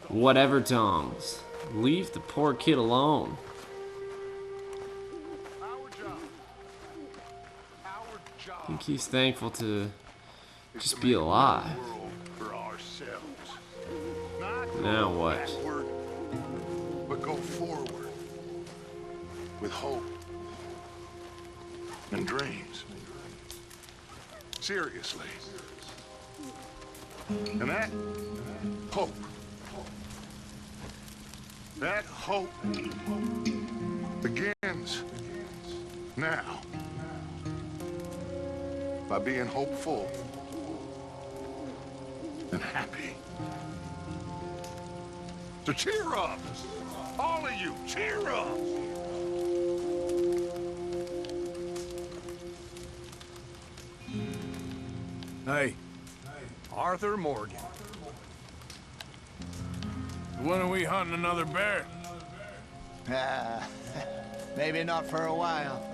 whatever dongs. Leave the poor kid alone. I think he's thankful to just be alive. Now what? But go forward with hope and dreams. Seriously. And that hope begins now by being hopeful and happy. So cheer up, all of you, cheer up. Hey. Arthur Morgan. When are we hunting another bear? Maybe not for a while.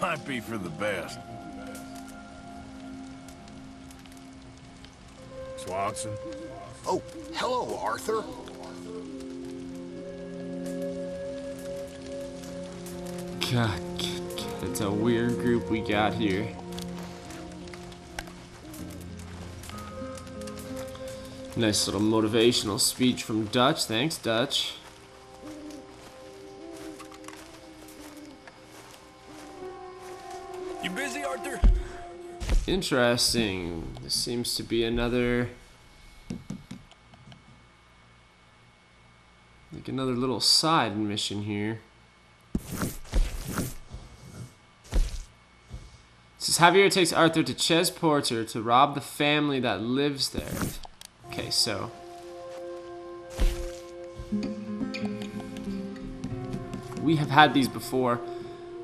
Might be for the best. Swanson. Oh, hello, Arthur. God, it's a weird group we got here. Nice little motivational speech from Dutch. Thanks, Dutch. You busy, Arthur? Interesting. This seems to be another... like another little side mission here. It says Javier takes Arthur to Ches Porter to rob the family that lives there. Okay, so... we have had these before.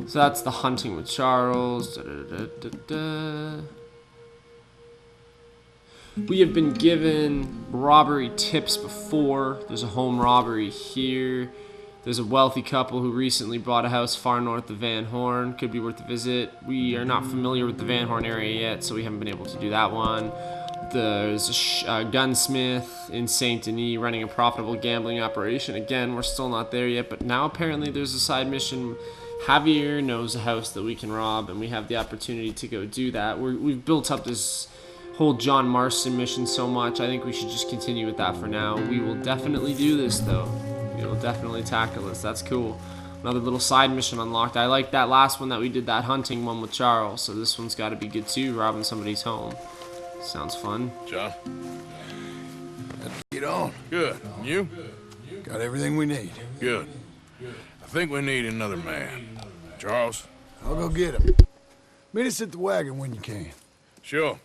So that's the hunting with Charles. We have been given robbery tips before. There's a home robbery here. There's a wealthy couple who recently bought a house far north of Van Horn. Could be worth a visit. We are not familiar with the Van Horn area yet, so we haven't been able to do that one. There's a gunsmith in Saint Denis running a profitable gambling operation. Again, we're still not there yet, but now apparently there's a side mission. Javier knows a house that we can rob, and we have the opportunity to go do that. We've built up this whole John Marston mission so much. I think we should just continue with that for now. We will definitely do this, though. We will definitely tackle this. That's cool. Another little side mission unlocked. I like that last one that we did, that hunting one with Charles. So this one's got to be good too, robbing somebody's home. Sounds fun. John? Get on. Good. And you? Got everything we need. Good. I think we need another man. Charles? I'll go get him. Meet us at the wagon when you can. Sure.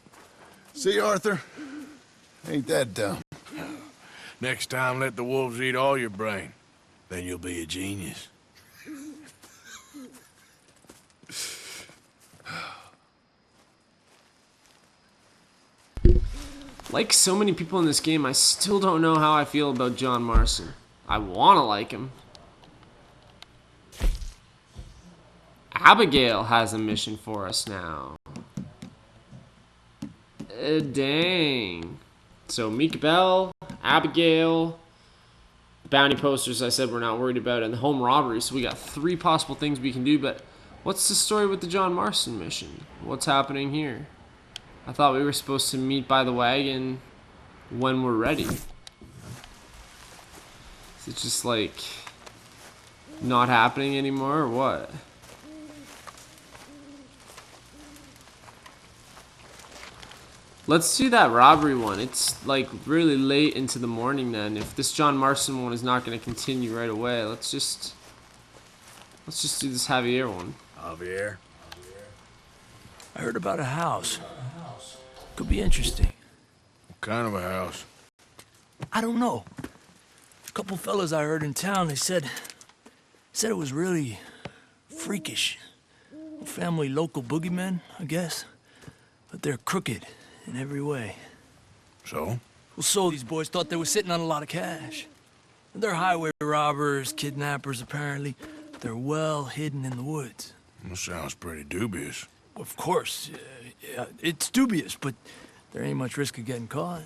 See, Arthur? Ain't that dumb. Next time, let the wolves eat all your brain. Then you'll be a genius. Like so many people in this game, I still don't know how I feel about John Marston. I want to like him. Abigail has a mission for us now. Dang. So Meek Bell, Abigail, bounty posters I said we're not worried about, and the home robbery. So we got 3 possible things we can do, but what's the story with the John Marston mission? What's happening here? I thought we were supposed to meet by the wagon when we're ready. Is it just like not happening anymore or what? Let's do that robbery one. It's like really late into the morning then. If this John Marston one is not going to continue right away, let's just do this Javier one. Javier? I heard about a house. Could be interesting. What kind of a house? I don't know. A couple fellas I heard in town, they said it was really freakish. A family local boogeymen, I guess. But they're crooked in every way. So? Well, so these boys thought they were sitting on a lot of cash. They're highway robbers, kidnappers, apparently. They're well hidden in the woods. That sounds pretty dubious. Of course, yeah, it's dubious, but there ain't much risk of getting caught.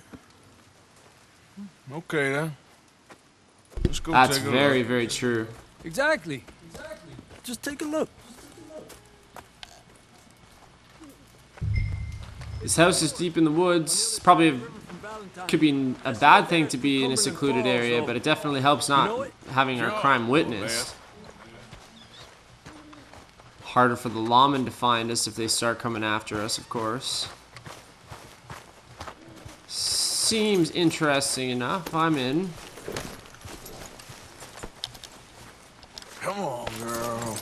Okay, then. Let's go That's take a very, look. very true. Exactly. Just take a look. This house is deep in the woods. Probably could be a bad thing to be in a secluded area, but it definitely helps not having our crime witnessed. Harder for the lawmen to find us if they start coming after us, of course. Seems interesting enough. I'm in. Come on, girl.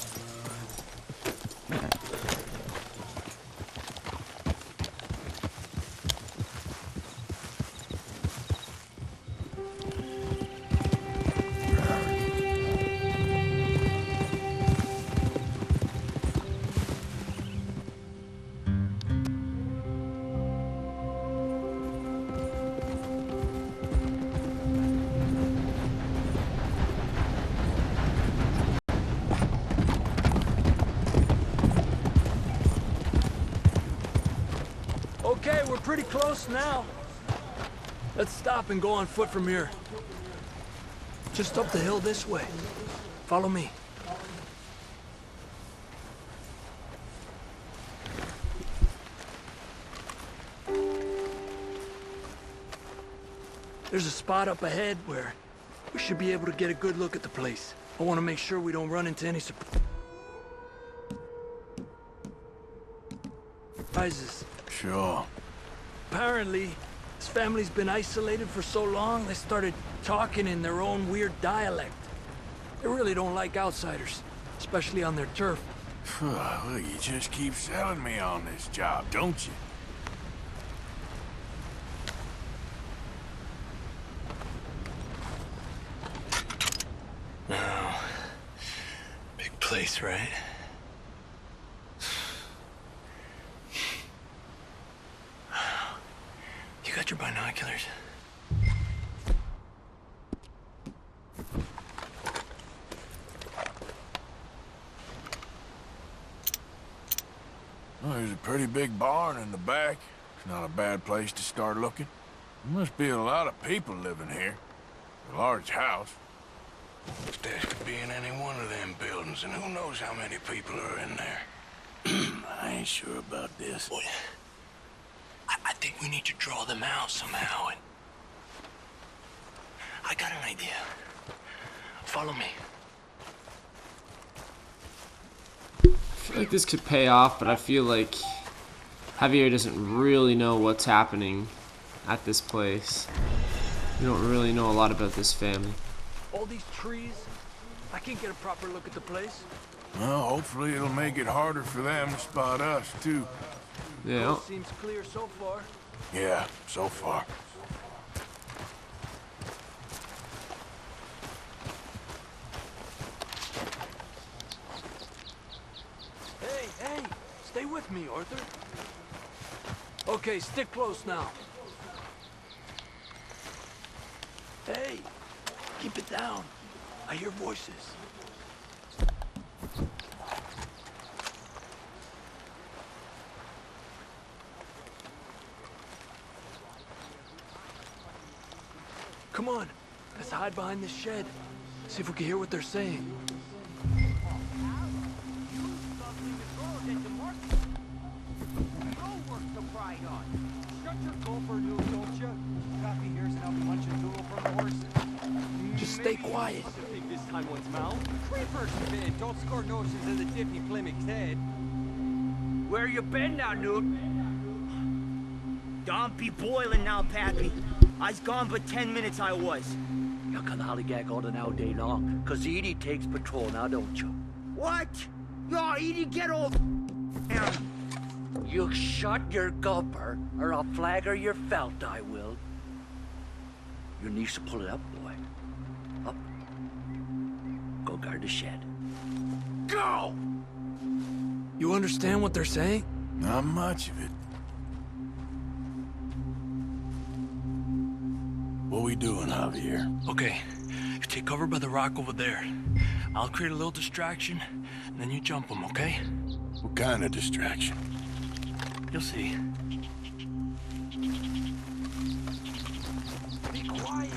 Okay, we're pretty close now. Let's stop and go on foot from here. Just up the hill this way. Follow me. There's a spot up ahead where we should be able to get a good look at the place. I want to make sure we don't run into any surprises. Sure. Apparently, this family's been isolated for so long, they started talking in their own weird dialect. They really don't like outsiders, especially on their turf. Well, you just keep selling me on this job, don't you? Oh, big place, right? You got your binoculars? Well, there's a pretty big barn in the back. It's not a bad place to start looking. There must be a lot of people living here. A large house. This desk could be in any one of them buildings, and who knows how many people are in there. I ain't sure about this. Boy, I think we need to draw them out somehow. And I got an idea. Follow me. I feel like this could pay off, but I feel like Javier doesn't really know what's happening at this place. We don't really know a lot about this family. All these trees, I can't get a proper look at the place. Well, hopefully it'll make it harder for them to spot us, too. Yeah. Coast seems clear so far. Yeah, so far. Hey, stay with me, Arthur. Okay, stick close now. Hey, keep it down. I hear voices. Come on, let's hide behind this shed. See if we can hear what they're saying. Just stay quiet. This time one's mouth. Creepers, man. Don't score notions in the Tiffany Plymouth's head. Where you been now, Newt? Don't be boiling now, Pappy. I's gone but 10 minutes I was. You can hollygag all the now day long, cause Edie takes patrol now, don't you? What? Yo, Edie, get over. You shut your gulper, or I'll flagger your felt, I will. Your niece will pull it up, boy. Up. Go guard the shed. Go! You understand what they're saying? Not much of it. What we doing, Javier? Okay, you take cover by the rock over there. I'll create a little distraction, and then you jump them, okay? What kind of distraction? You'll see. Be quiet.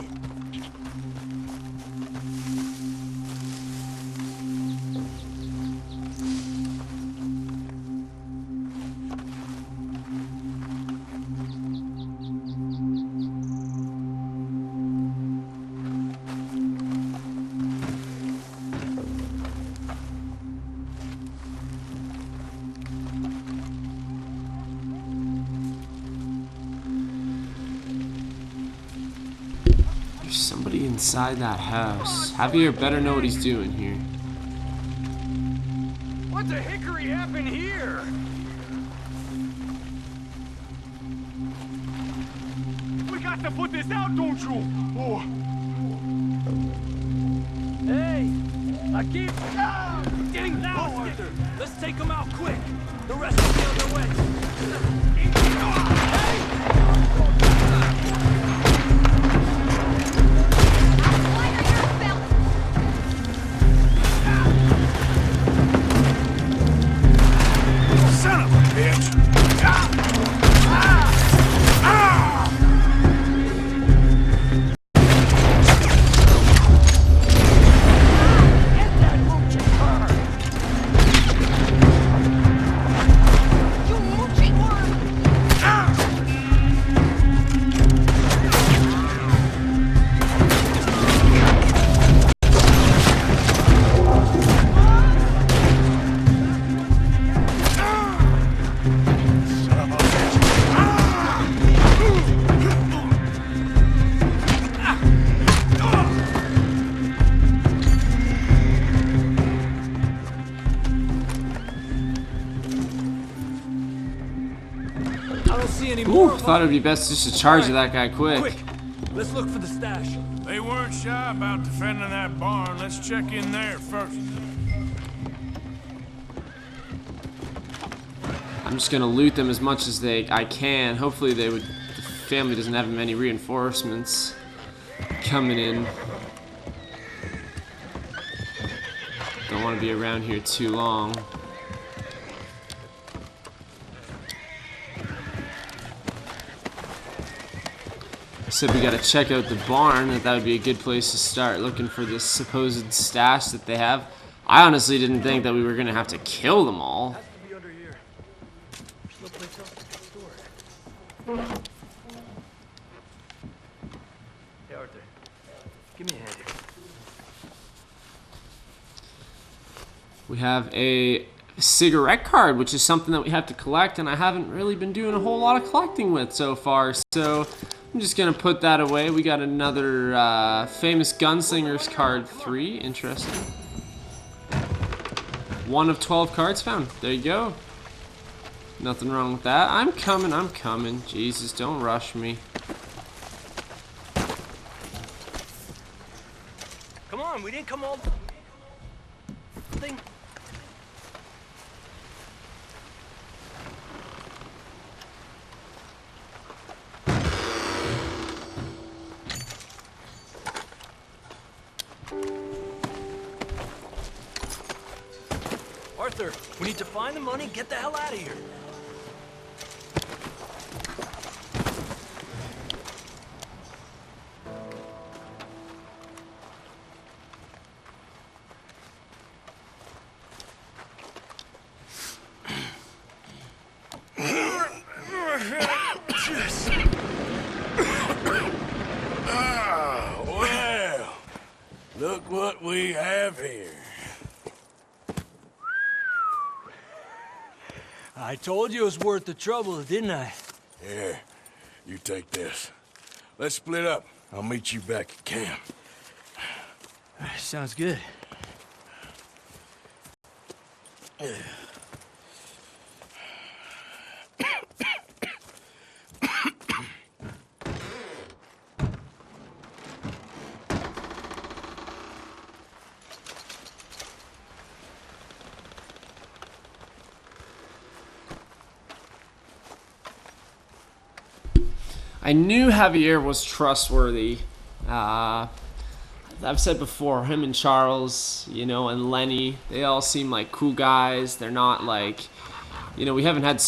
There's somebody inside that house. Javier better know what he's doing here. What the hickory happened here? We got to put this out, don't you? Oh. Hey! I keep getting down, Arthur! Let's take them out quick! The rest will be on their way! Son of a bitch! Ooh, thought it'd be best just to charge at that guy quick. Let's look for the stash. They weren't shy about defending that barn. Let's check in there first. I'm just gonna loot them as much as I can. Hopefully the family doesn't have many reinforcements coming in. Don't want to be around here too long. I said we gotta check out the barn. That would be a good place to start looking for this supposed stash that they have. I honestly didn't think that we were gonna have to kill them all. Hey, Arthur. Give me a hand here. We have a cigarette card, which is something that we have to collect, and I haven't really been doing a whole lot of collecting with so far, so I'm just gonna put that away. We got another famous gunslingers card 3. Interesting. 1 of 12 cards found. There you go. Nothing wrong with that. I'm coming, I'm coming. Jesus, don't rush me. Come on, we didn't come all... thing. Arthur, we need to find the money and get the hell out of here. Well, look what we have here. I told you it was worth the trouble, didn't I? Here, you take this. Let's split up. I'll meet you back at camp. Sounds good. I knew Javier was trustworthy. I've said before, him and Charles, you know, and Lenny, they all seem like cool guys. They're not like, you know, we haven't had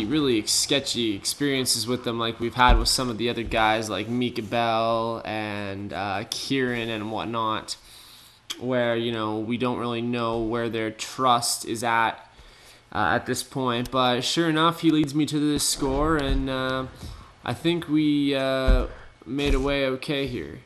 really sketchy experiences with them like we've had with some of the other guys like Mika Bell and Kieran and whatnot, where, you know, we don't really know where their trust is at this point. But sure enough, he leads me to this score, and I think we made away okay here.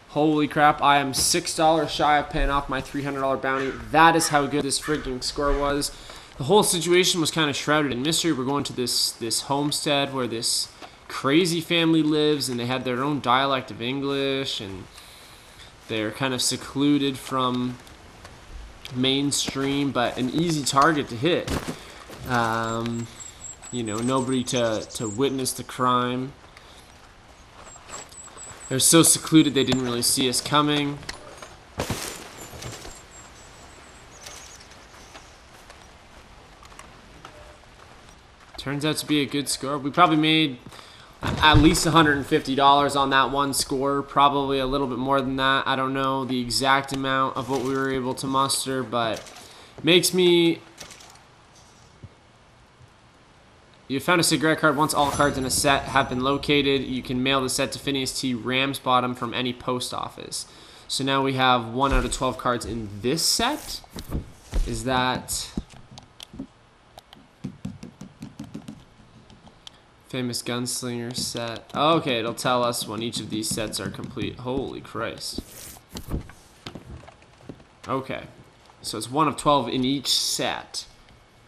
Holy crap, I am $6 shy of paying off my $300 bounty. That is how good this freaking score was. The whole situation was kind of shrouded in mystery. We're going to this homestead where this crazy family lives, and they had their own dialect of English, and they're kind of secluded from mainstream, but an easy target to hit. You know, nobody to witness the crime. They're so secluded they didn't really see us coming. Turns out to be a good score. We probably made at least $150 on that one score, probably a little bit more than that. I don't know the exact amount of what we were able to muster, but makes me... You found a cigarette card. Once all cards in a set have been located, you can mail the set to Phineas T. Ramsbottom from any post office. So now we have 1 out of 12 cards in this set. Is that... Famous Gunslinger set. Oh, okay, it'll tell us when each of these sets are complete. Holy Christ. Okay. So it's 1 of 12 in each set.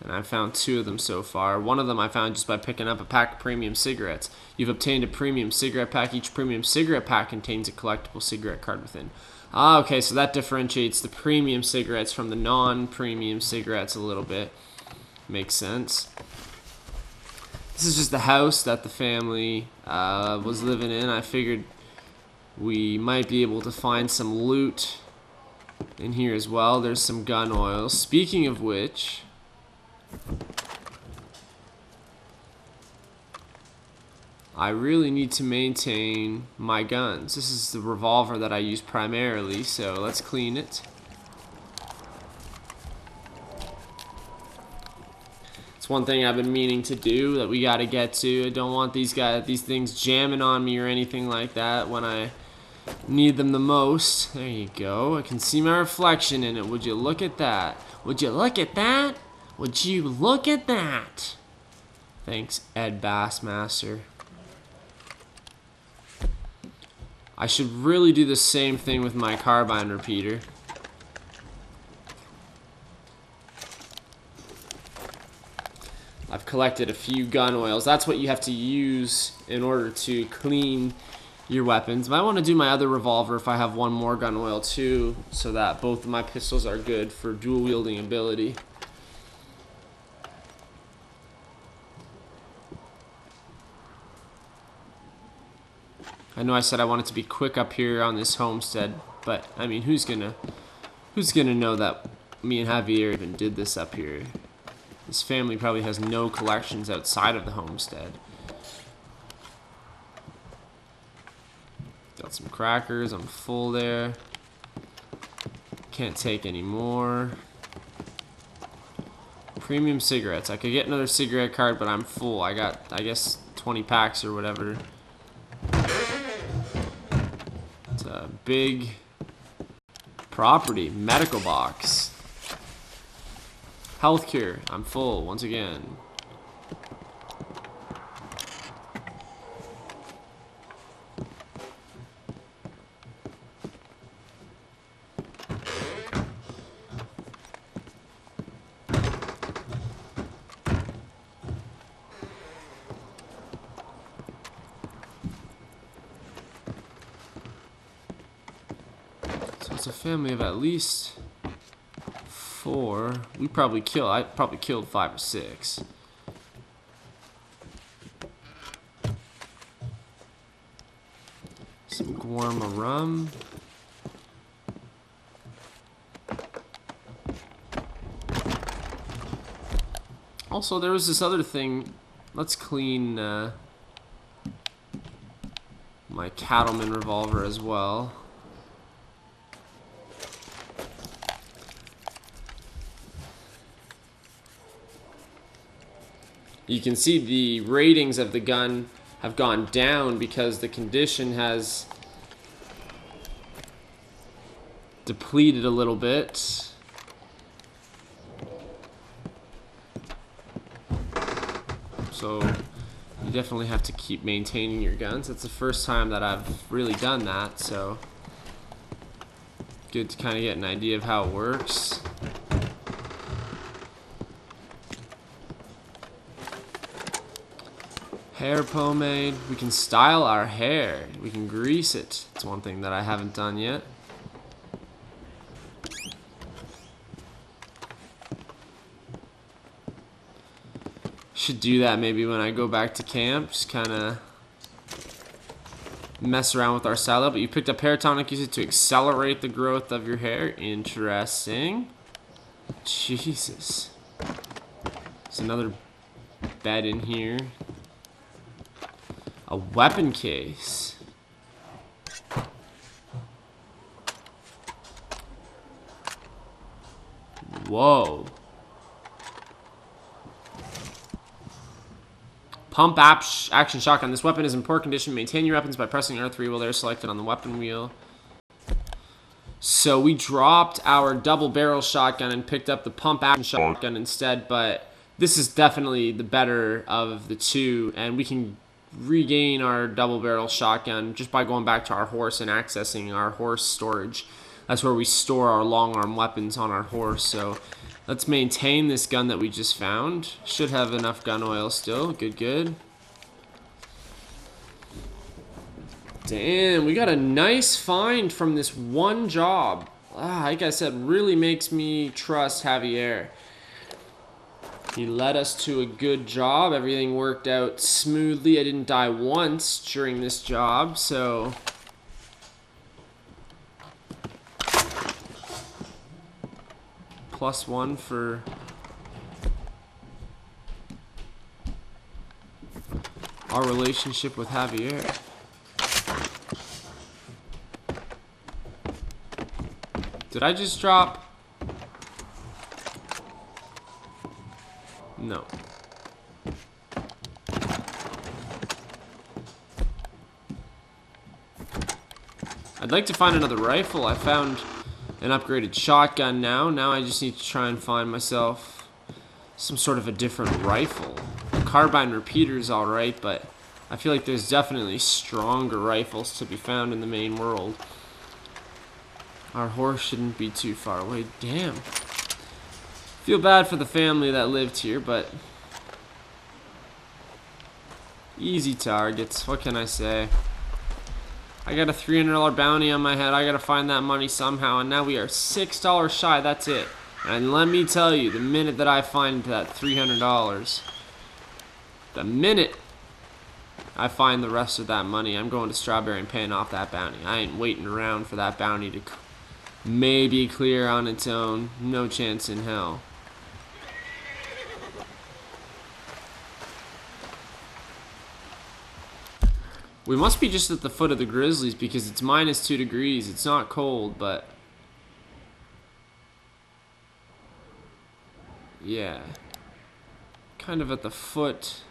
And I've found 2 of them so far. One of them I found just by picking up a pack of premium cigarettes. You've obtained a premium cigarette pack. Each premium cigarette pack contains a collectible cigarette card within. Ah, okay, so that differentiates the premium cigarettes from the non-premium cigarettes a little bit. Makes sense. This is just the house that the family was living in. I figured we might be able to find some loot in here as well. There's some gun oil. Speaking of which, I really need to maintain my guns. This is the revolver that I use primarily, so let's clean it. It's one thing I've been meaning to do that we gotta get to. I don't want these things jamming on me or anything like that when I need them the most. There you go. I can see my reflection in it. Would you look at that? Would you look at that? Would you look at that? Thanks, Ed Bassmaster. I should really do the same thing with my carbine repeater. I've collected a few gun oils. That's what you have to use in order to clean your weapons. But I want to do my other revolver if I have one more gun oil too, so that both of my pistols are good for dual wielding ability. I know I said I wanted to be quick up here on this homestead, but I mean, who's gonna know that me and Javier even did this up here? His family probably has no collections outside of the homestead. Got some crackers. I'm full there. Can't take any more. Premium cigarettes. I could get another cigarette card, but I'm full. I got, I guess, 20 packs or whatever. It's a big property. Medical box. Healthcare. I'm full once again. So it's a family of at least 4. I probably killed 5 or 6. Some Guarma rum. Also, there was this other thing. Let's clean my Cattleman revolver as well. You can see the ratings of the gun have gone down because the condition has depleted a little bit. So you definitely have to keep maintaining your guns. That's the first time that I've really done that, so good to kind of get an idea of how it works. Hair pomade. We can style our hair. We can grease it. It's one thing that I haven't done yet. Should do that maybe when I go back to camp. Just kind of mess around with our style. But you picked up hair tonic. Use it to accelerate the growth of your hair. Interesting. Jesus. There's another bed in here. A weapon case. Whoa. Pump action shotgun. This weapon is in poor condition. Maintain your weapons by pressing R3 while they're selected on the weapon wheel. So we dropped our double barrel shotgun and picked up the pump action shotgun instead, but this is definitely the better of the two, and we can regain our double barrel shotgun just by going back to our horse and accessing our horse storage. That's where we store our long arm weapons on our horse. So let's maintain this gun that we just found. Should have enough gun oil still. Good. Damn, we got a nice find from this one job. Like I said, really makes me trust Javier. He led us to a good job. Everything worked out smoothly. I didn't die once during this job, so +1 for our relationship with Javier. Did I just drop? No. I'd like to find another rifle. I found an upgraded shotgun now. Now I just need to try and find myself some sort of a different rifle. The carbine repeater is alright, but I feel like there's definitely stronger rifles to be found in the main world. Our horse shouldn't be too far away. Damn. Feel bad for the family that lived here, but easy targets. What can I say? I got a $300 bounty on my head. I gotta find that money somehow, and now we are $6 shy. That's it. And let me tell you, the minute that I find that $300, the minute I find the rest of that money, I'm going to Strawberry and paying off that bounty. I ain't waiting around for that bounty to maybe clear on its own. No chance in hell. We must be just at the foot of the Grizzlies because it's -2 degrees. It's not cold, but yeah, kind of at the foot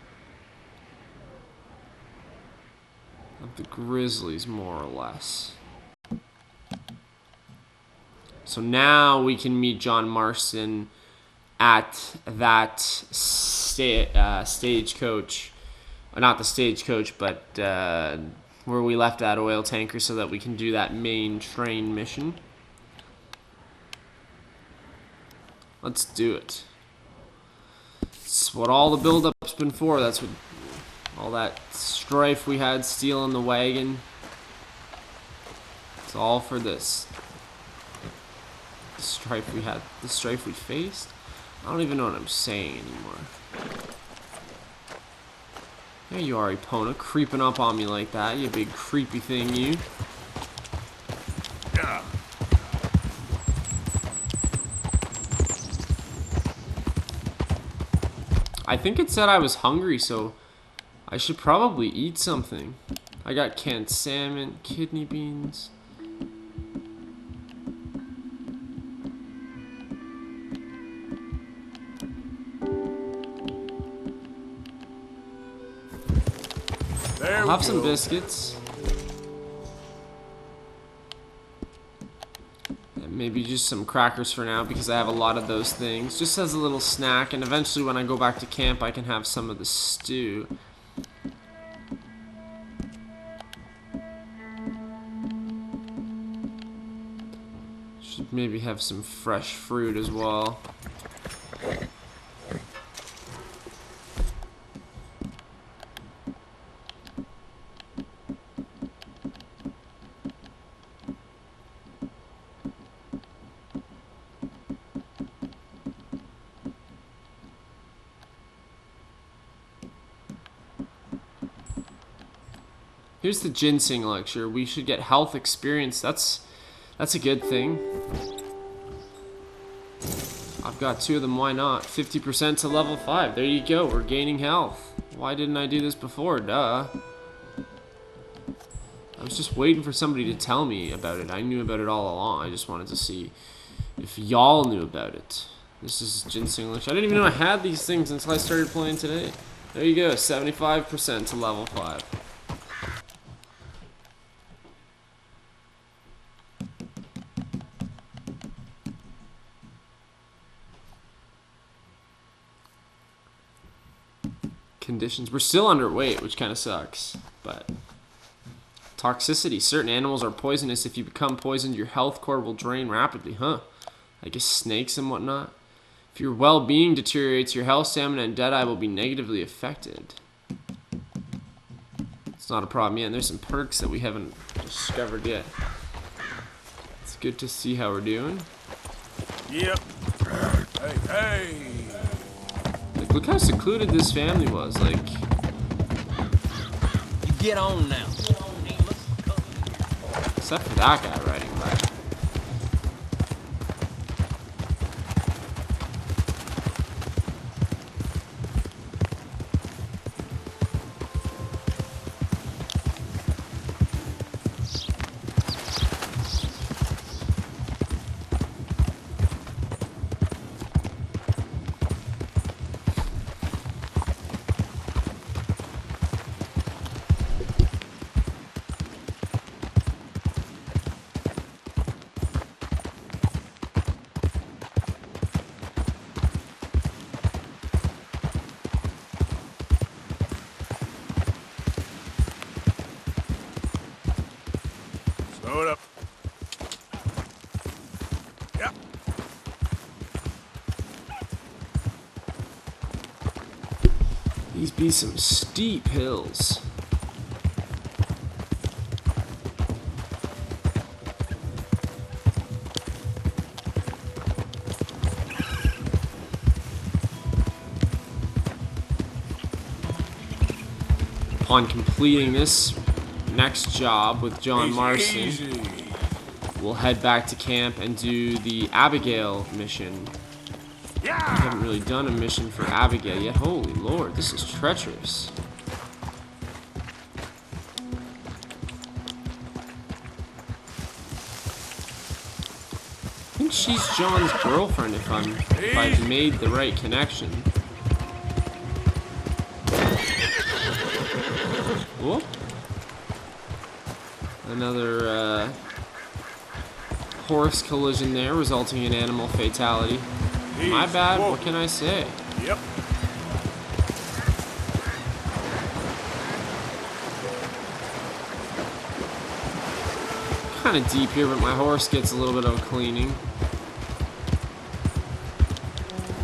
of the Grizzlies, more or less. So now we can meet John Marston at that stagecoach. Not the stagecoach, but where we left that oil tanker so that we can do that main train mission. Let's do it. It's what all the build-up's been for. That's what all that strife we had stealing the wagon. It's all for this. The strife we had, the strife we faced. I don't even know what I'm saying anymore. There you are, Epona, creeping up on me like that, you big creepy thing, you. Yeah. I think it said I was hungry, so I should probably eat something. I got canned salmon, kidney beans. I'll have some biscuits. And maybe just some crackers for now because I have a lot of those things. Just as a little snack, and eventually when I go back to camp I can have some of the stew. Should maybe have some fresh fruit as well. Here's the ginseng lecture. We should get health experience. That's a good thing. I've got 2 of them, why not? 50% to level 5. There you go, we're gaining health. Why didn't I do this before? Duh. I was just waiting for somebody to tell me about it. I knew about it all along. I just wanted to see if y'all knew about it. This is ginseng lecture. I didn't even know I had these things until I started playing today. There you go, 75% to level 5. Conditions. We're still underweight, which kind of sucks, but toxicity. Certain animals are poisonous. If you become poisoned, your health core will drain rapidly. Huh. I guess snakes and whatnot. If your well-being deteriorates, your health, stamina, and deadeye will be negatively affected. It's not a problem yet, and there's some perks that we haven't discovered yet. It's good to see how we're doing. Yep. Hey, hey. Like, look how secluded this family was. Like, You get on now. except for that guy riding by. Hold up. Yep. These be some steep hills. Upon completing this next job with John Marston, we'll head back to camp and do the Abigail mission. We haven't really done a mission for Abigail yet. Holy Lord, this is treacherous. I think she's John's girlfriend if I've made the right connection. Whoop. Another horse collision there, resulting in animal fatality. My bad, what can I say? Yep. Kind of deep here, but my horse gets a little bit of a cleaning.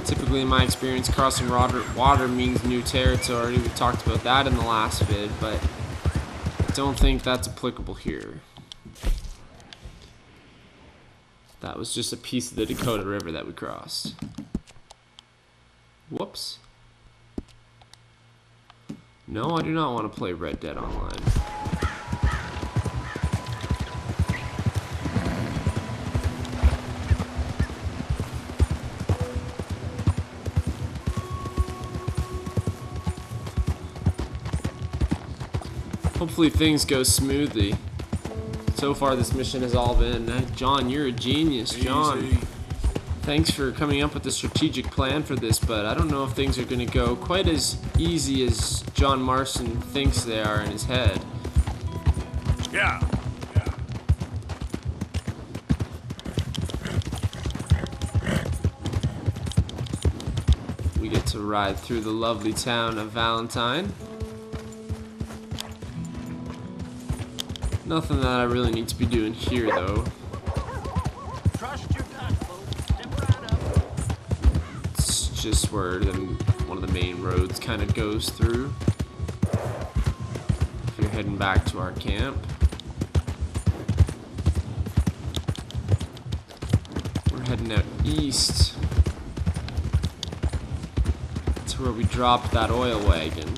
Typically, in my experience, crossing water means new territory. We talked about that in the last vid, but I don't think that's applicable here. That was just a piece of the Dakota River that we crossed. Whoops. No, I do not want to play Red Dead Online. Hopefully things go smoothly. So far this mission has all been, John, you're a genius, John. Easy. Thanks for coming up with a strategic plan for this, but I don't know if things are going to go quite as easy as John Marston thinks they are in his head. Yeah. We get to ride through the lovely town of Valentine. Nothing that I really need to be doing here, though. Trust your gut, folks. Step right up. It's just where one of the main roads kind of goes through. If you're heading back to our camp. We're heading out east to where we dropped that oil wagon.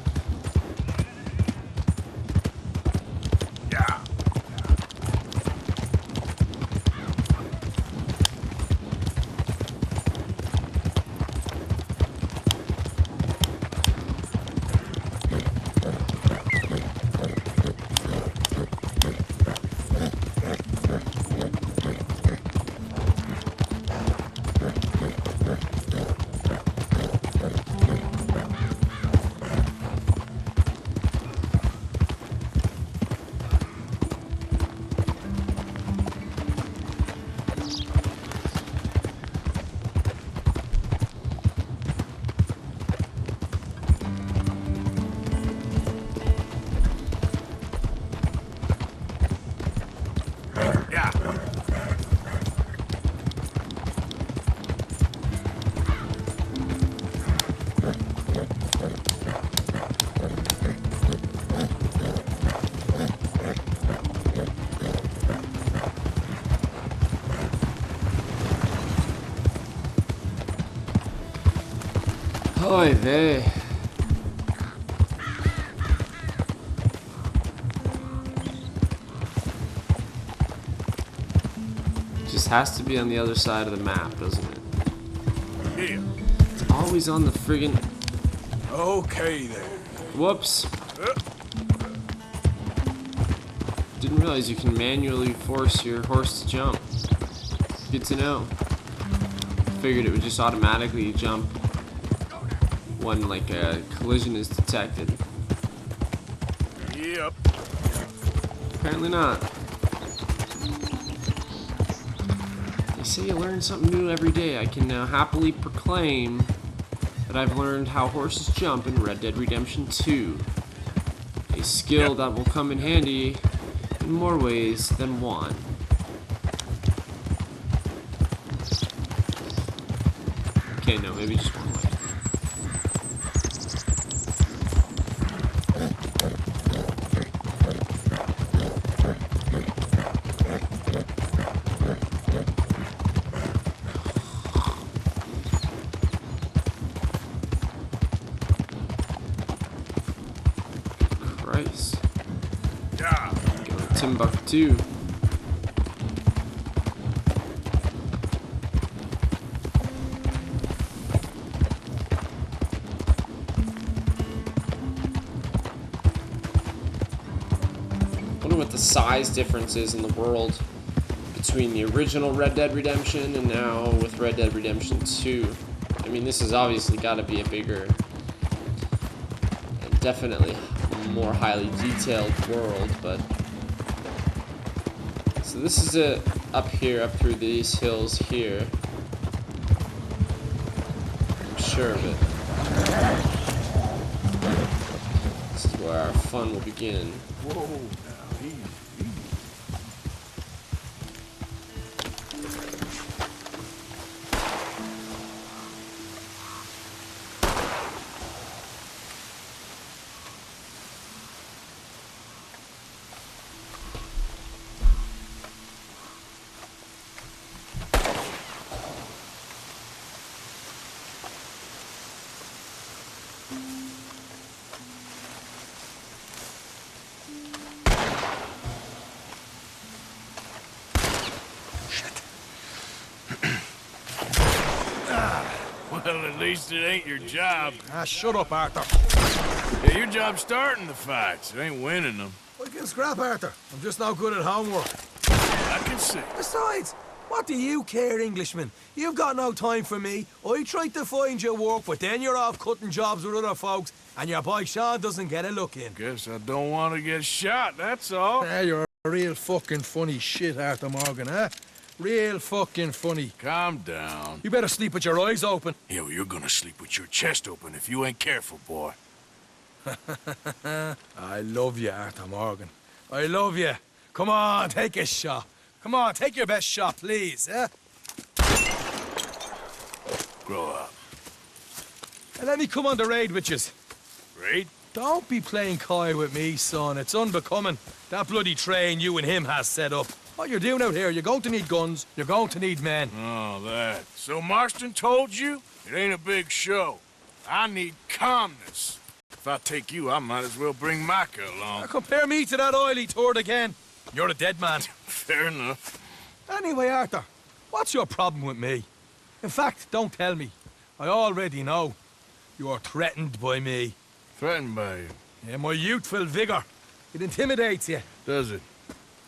Oy vey. Just has to be on the other side of the map, doesn't it? Yeah. It's always on the friggin'... Okay then. Whoops. Didn't realize you can manually force your horse to jump. Good to know. Figured it would just automatically jump when like a collision is detected. Yep. Apparently not. They say you learn something new every day. I can now happily proclaim that I've learned how horses jump in Red Dead Redemption 2. A skill that will come in handy in in more ways than one. Okay, no, maybe just one way. Christ. Go to Timbuktu. Wonder what the size difference is in the world between the original Red Dead Redemption and now with Red Dead Redemption 2. I mean, this has obviously got to be a bigger and definitely more highly detailed world, but so this is it up here, up through these hills here. I'm sure of it. This is where our fun will begin. Whoa, now, easy. Well, at least it ain't your job. Ah, shut up, Arthur. Yeah, your job's starting the fights. It ain't winning them. I can scrap, Arthur. I'm just no good at homework. I can see. Besides, what do you care, Englishman? You've got no time for me. I tried to find you work, but then you're off cutting jobs with other folks, and your boy Sean doesn't get a look in. Guess I don't want to get shot, that's all. Ah, you're a real fucking funny shit, Arthur Morgan, huh? Real fucking funny. Calm down. You better sleep with your eyes open. Yeah, well, you're gonna sleep with your chest open if you ain't careful, boy. I love you, Arthur Morgan. I love you. Come on, take a shot. Come on, take your best shot, please, eh? Grow up. And let me come on the raid with yous. Raid? Don't be playing coy with me, son. It's unbecoming. That bloody train you and him has set up. What you're doing out here, you're going to need guns, you're going to need men. Oh, that. So Marston told you? It ain't a big show. I need calmness. If I take you, I might as well bring Micah along. Now compare me to that oily turd again. You're a dead man. Fair enough. Anyway, Arthur, what's your problem with me? In fact, don't tell me. I already know. You're threatened by me. Threatened by you? Yeah, my youthful vigor. It intimidates you. Does it?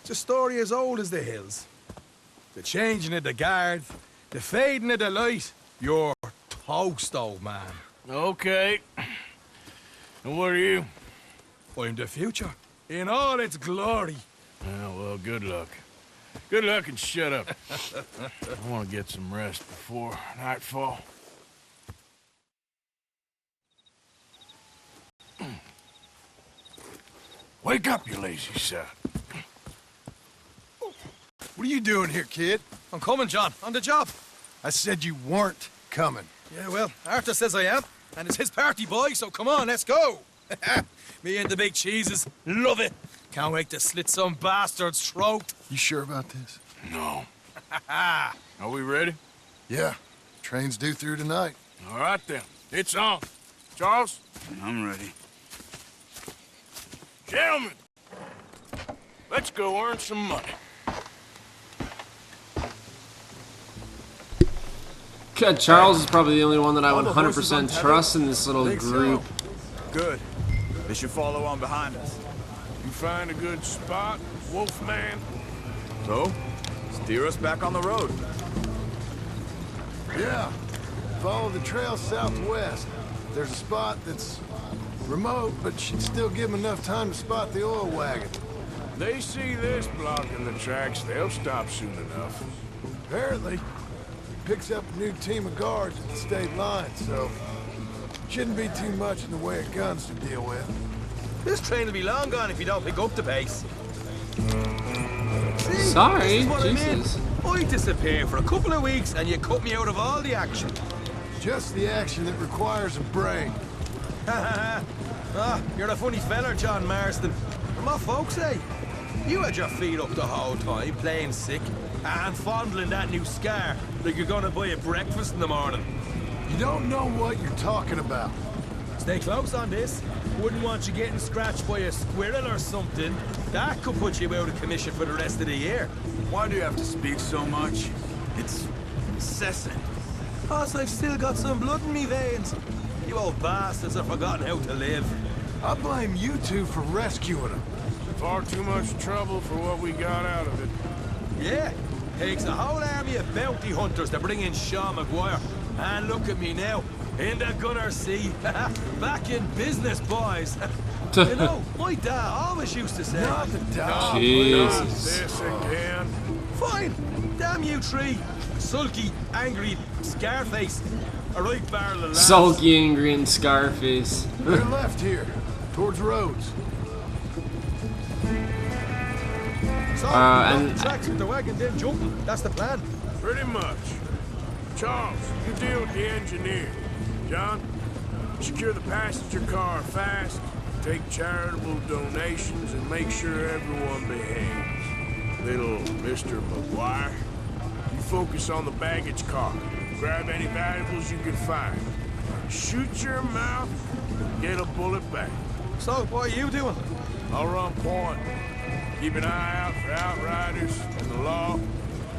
It's a story as old as the hills. The changing of the guard, the fading of the light. You're toast, old man. Okay. And what are you? I'm the future, in all its glory. Well, good luck. Good luck and shut up. I want to get some rest before nightfall. Wake up, you lazy sod. What are you doing here, kid? I'm coming, John. On the job. I said you weren't coming. Yeah, well, Arthur says I am. And it's his party, boy, so come on, let's go. Me and the big cheeses. Love it. Can't wait to slit some bastard's throat. You sure about this? No. Are we ready? Yeah. Train's due through tonight. All right, then. It's on. Charles? I'm ready. Gentlemen, let's go earn some money. God, Charles is probably the only one that I 100% trust in this little group. Good. They should follow on behind us. You find a good spot, Wolfman? So, steer us back on the road. Yeah. Follow the trail southwest. There's a spot that's remote, but should still give them enough time to spot the oil wagon. They see this blocking the tracks, they'll stop soon enough. Apparently, he picks up a new team of guards at the state line, so shouldn't be too much in the way of guns to deal with. This train will be long gone if you don't pick up the pace. See? Sorry, This is what I mean. Jesus. I disappear for a couple of weeks and you cut me out of all the action. Just the action that requires a brain. You're a funny feller, John Marston. What my folks say? You had your feet up the whole time, playing sick, and fondling that new scar like you're gonna buy a breakfast in the morning. You don't know what you're talking about. Stay close on this. Wouldn't want you getting scratched by a squirrel or something. That could put you out of commission for the rest of the year. Why do you have to speak so much? It's incessant. Plus, I've still got some blood in me veins. You old bastards have forgotten how to live. I blame you two for rescuing him. Far too much trouble for what we got out of it. Yeah, takes a whole army of bounty hunters to bring in Sean McGuire. And look at me now, in the gunner seat. Back in business, boys. You know, my dad always used to say... Not the dad. Jesus. This again. Fine, damn you three. Sulky, angry, Scarface. A right barrel of laughs. Sulky, angry, and Scarface. We're left here, towards Rhodes. So, and- tracks with the wagon, then jumping. That's the plan. Pretty much. Charles, you deal with the engineer. John, secure the passenger car fast, take charitable donations, and make sure everyone behaves. Little Mr. McGuire, you focus on the baggage car. Grab any valuables you can find. Shoot your mouth, get a bullet back. So, what are you doing? I'll run point. Keep an eye out for outriders and the law.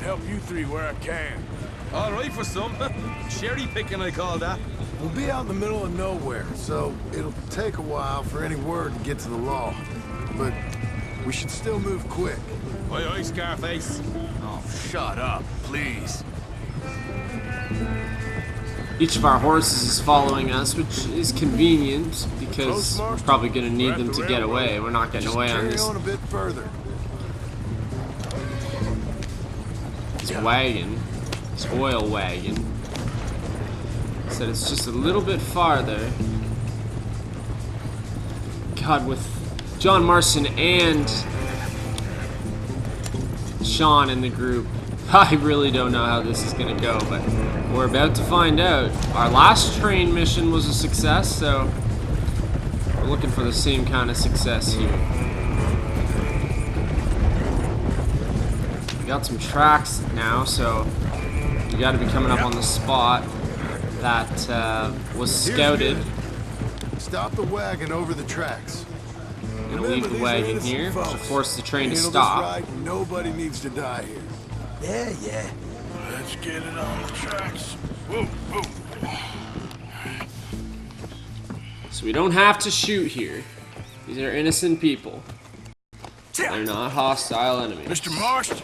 Help you three where I can. All right for some. Cherry picking, I call that. We'll be out in the middle of nowhere, so it'll take a while for any word to get to the law. But we should still move quick. Aye, aye, Scarface. Oh, shut up, please. Each of our horses is following us, which is convenient because we're probably going to need them to get away. We're not getting away on Carry this on a bit further. wagon, this oil wagon. Said it's just a little bit farther. God, with John Marston and Sean in the group, I really don't know how this is gonna go, but we're about to find out. Our last train mission was a success, so we're looking for the same kind of success here. We got some tracks now, so we got to be coming up on the spot that was scouted. Stop the wagon over the tracks. I'm gonna leave the wagon here to force the train to Handle this stop. right, nobody needs to die here. Yeah, yeah. Let's get it on the tracks. Whoa, whoa. So we don't have to shoot here. These are innocent people. They're not hostile enemies. Mr. Marston,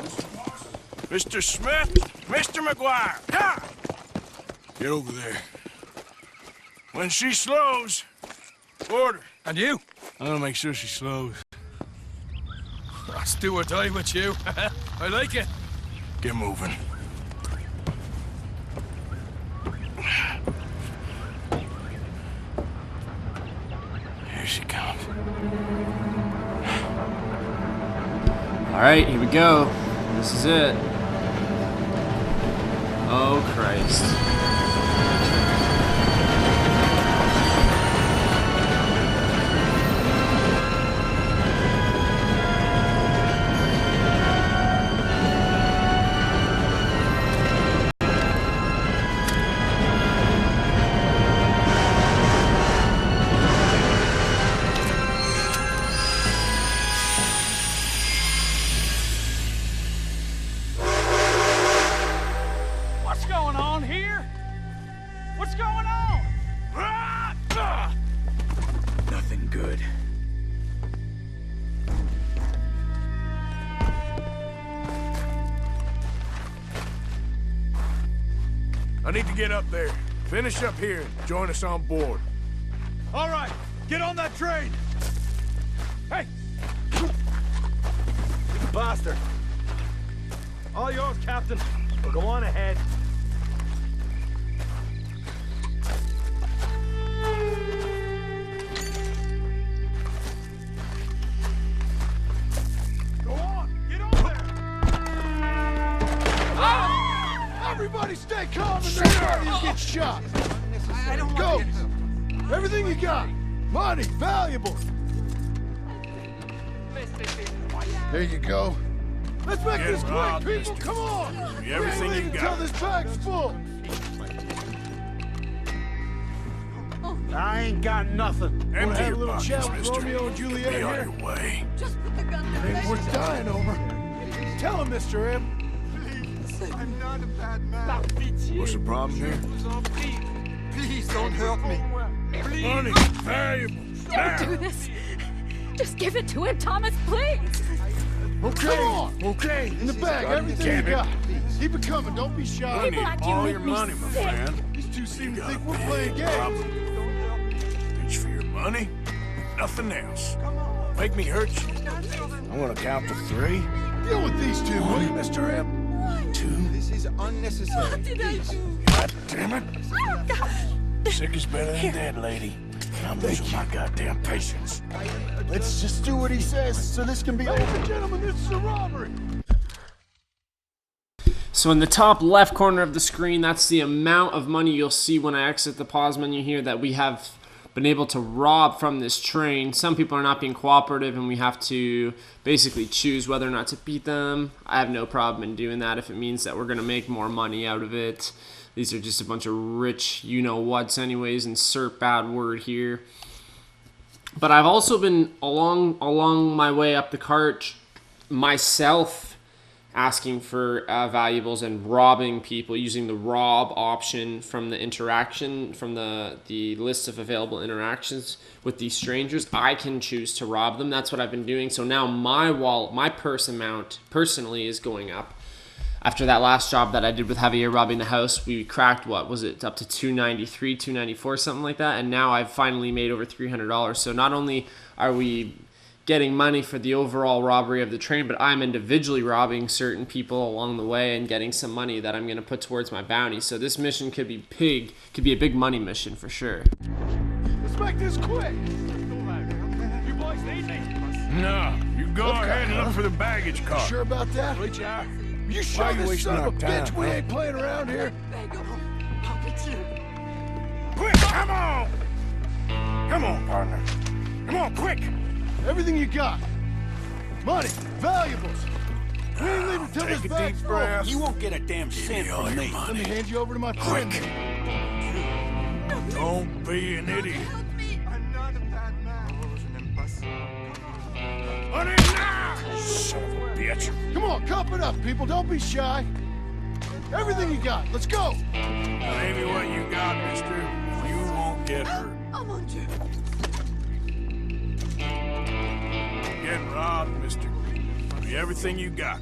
Mr. Smith, Mr. McGuire. Ha! Get over there. When she slows, order. And you? I'm gonna make sure she slows. Let's do or die with you. I like it. Get moving. Here she comes. Alright, here we go. This is it. Oh, Christ. What's going on here? What's going on? Nothing good. I need to get up there. Finish up here and join us on board. All right, get on that train. Hey, Bastard. All yours, Captain. We'll go on ahead. go Everybody stay calm and nobody gets shot. I don't Go. want to. Everything you got. Money, valuables. There you go. Let's make Get this quick, robbed, people. mister. Come on. Give me We ain't everything you leaving got. till this bag's full. I ain't got nothing. Wanna Empty have a your little pockets, chat with mister. Romeo and Juliet Be on here? your way. Just put the gun in the Ain't worth dying over. Tell him, Mr. M. I'm not a bad man. What's the problem here? Please don't hurt me. Please. Money, valuables. Don't do this. Just give it to him, Thomas, please. Okay. Come on. Okay. In the bag, everything you Damn it. got. Keep it coming. Don't be shy. I need like you all make your me money, my sick. friend. These two seem to think we're Big playing games. problem. Reach for your money, nothing else. Make me hurt you. I'm gonna count to 3. Deal with these two, will you, Mr. M? 2. This is unnecessary. What did I do? God damn it. Sick is better than dead, lady. I'm losing my goddamn patience. Let's just do what he says so this can be over. Ladies and gentlemen, this is a robbery. So in the top left corner of the screen, that's the amount of money you'll see when I exit the pause menu here that we have been able to rob from this train. Some people are not being cooperative and we have to basically choose whether or not to beat them. I have no problem in doing that if it means that we're going to make more money out of it. These are just a bunch of rich you-know-whats anyways, insert bad word here. But I've also been along my way up the cart myself asking for valuables and robbing people using the rob option from the interaction, from the list of available interactions with these strangers. I can choose to rob them. That's what I've been doing. So now my purse amount personally is going up. After that last job that I did with Javier robbing the house, we cracked, what was it, up to $293, $294, something like that. And now I've finally made over $300. So not only are we getting money for the overall robbery of the train, but I'm individually robbing certain people along the way and getting some money that I'm going to put towards my bounty. So this mission could be big, could be a big money mission for sure. Let's make this quick. You boys need me? No, you go Okay, ahead and look for the baggage car. Sure about that? Right you are. You Why sure are you this wasting son of our a time, bitch we huh? ain't playing around here? Quick, come on! Come on, partner. Come on, quick! Everything you got. Money, valuables. We ain't leaving till this Take a bag's deep full. breath. You won't get a damn cent all from your me. Let me hand you over to my friend. Don't be an idiot. I'm not a bad man. Money now! Son of a bitch. Come on, cup it up, people. Don't be shy. Everything you got. Let's go. Maybe what you got, mister. You won't get hurt. I'm on you. Getting robbed, mister. Be everything you got.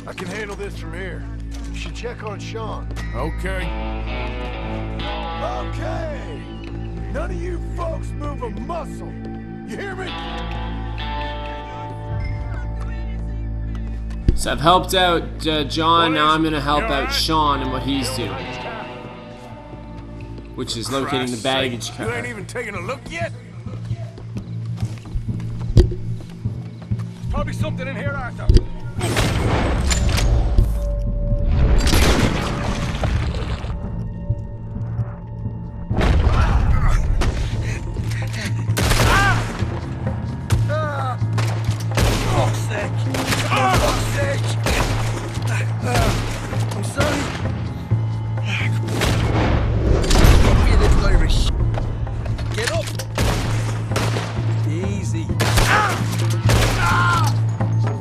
I can handle this from here. You should check on Sean. Okay. Okay. None of you folks move a muscle. You hear me? So I've helped out John, now I'm going to help out Sean and what he's doing, which is locating the Christ's baggage sake, car. You ain't even taken a look yet? Probably something in here, Arthur. Fuck's sake! For fuck's sake! I'm sorry. You little Irish. Get up! Easy.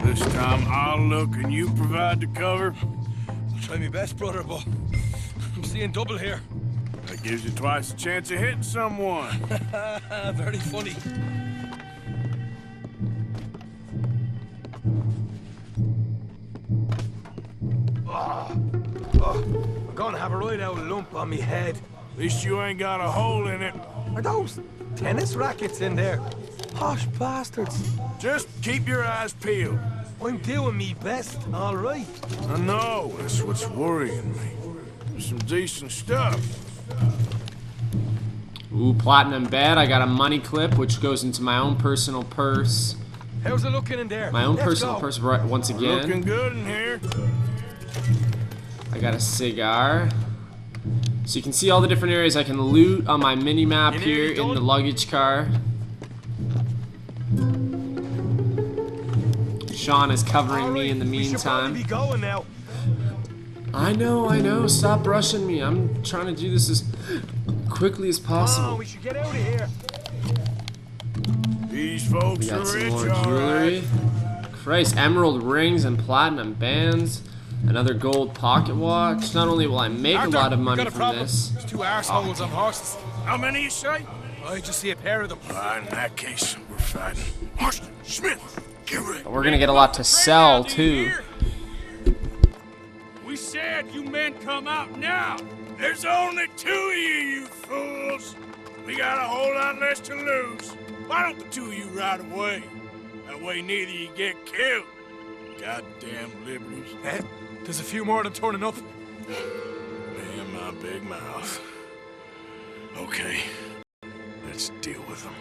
This time I'll look and you provide the cover. I'll try my best, brother, but I'm seeing double here. That gives you twice the chance of hitting someone. Very funny. I'm gonna have a right out lump on me head. At least you ain't got a hole in it. Are those tennis rackets in there? Posh bastards. Just keep your eyes peeled. I'm doing me best, all right. I know, that's what's worrying me. There's some decent stuff. Ooh, platinum bed. I got a money clip, which goes into my own personal purse. How's it looking in there? My own Let's personal go. purse once Looking again. good in here. I got a cigar. So you can see all the different areas I can loot on my mini map here in the luggage car. Sean is covering me in the meantime. I know. Stop rushing me. I'm trying to do this as quickly as possible. We should get out of here. These folks We got are some rich, more all jewelry. right. Christ, emerald rings and platinum bands. Another gold pocket watch. Not only will I make a lot of money from this. There's 2 arseholes on horses. How many you say? I just see a pair of them. In that case, we're fighting. Marston, Smith, get ready. But we're gonna get a lot to sell too. We said you men come out now. There's only 2 of you fools. We got a whole lot less to lose. Why don't the 2 of you ride away? That way neither you get killed. Goddamn liberties. There's a few more of them turning up. Damn my big mouth. Okay, let's deal with them.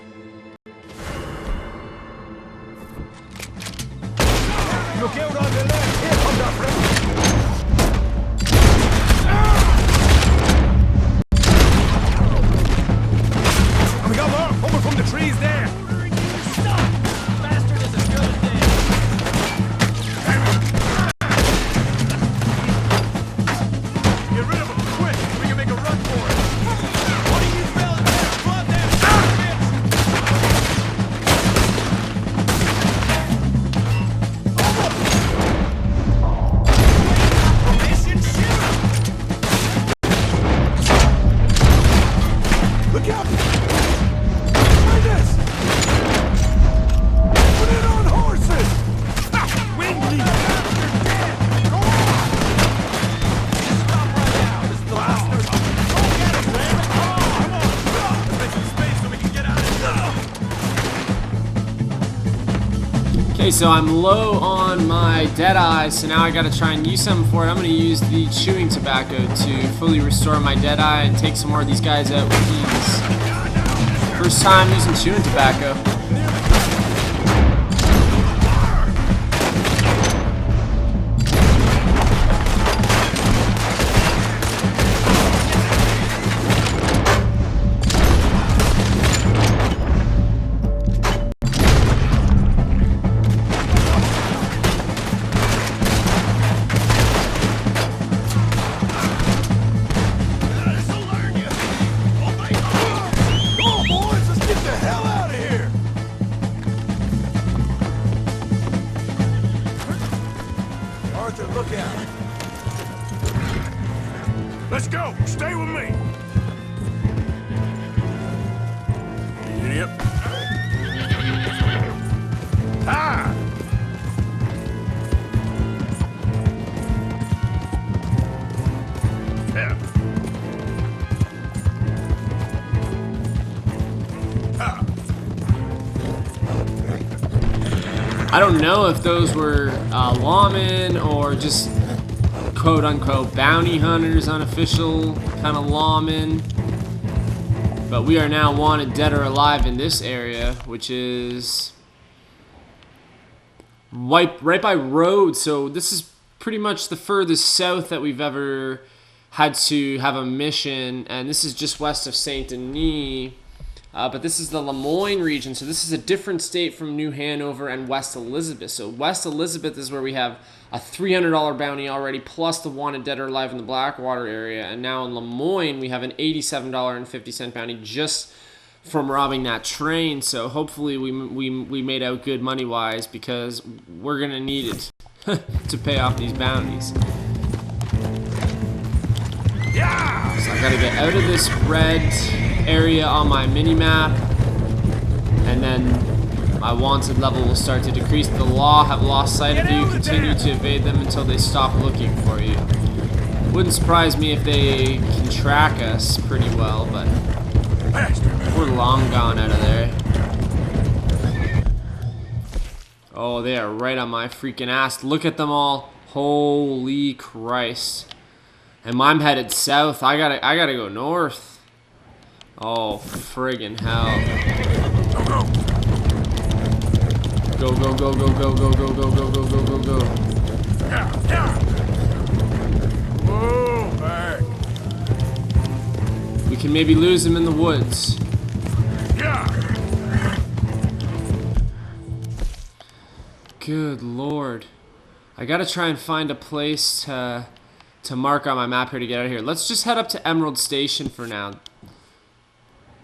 Look out on the left. Here comes our friend. We got more coming from the trees there. Stop! Bastard is as good as dead. Get rid of them, quick! We can make a run for it! What are you fellas doing? Go out there! Mission shoot! Look out! Behind us! Put it on horses! Windley! You're dead! Go on! Stop right now! This is the last nurse. Go get him, man! Come on! Let's make some space so we can get out of here! Okay, so I'm low on my Deadeye, so now I gotta try and use something for it. I'm gonna use the chewing tobacco to fully restore my Deadeye and take some more of these guys out with ease. First time using chewing tobacco. Go, boys! Let's get the hell out of here! Arthur, look out! Let's go. Stay with me. Idiot. Ah! Yeah. I don't know if those were lawmen or just quote-unquote bounty hunters, unofficial kind of lawmen. But we are now wanted dead or alive in this area, which is right by Rhodes. So this is pretty much the furthest south that we've ever had to have a mission, and this is just west of Saint Denis. But this is the Lemoyne region, so this is a different state from New Hanover and West Elizabeth. So West Elizabeth is where we have a $300 bounty already, plus the wanted dead or alive in the Blackwater area. And now in Lemoyne, we have an $87.50 bounty just from robbing that train. So hopefully we made out good money-wise, because we're going to need it to pay off these bounties. Yeah! So I got to get out of this red area on my mini-map, and then my wanted level will start to decrease. The law have lost sight of you. Continue to evade them until they stop looking for you. Wouldn't surprise me if they can track us pretty well, but we're long gone out of there. Oh, they are right on my freaking ass. Look at them all. Holy Christ. And I'm headed south. I gotta go north. Oh, friggin' hell. Go, go, go, go, go, go, go, go, go, go, go, go, go. Yeah, yeah. Whoa, back. We can maybe lose him in the woods. Good lord. I gotta try and find a place to mark on my map here to get out of here. Let's just head up to Emerald Station for now.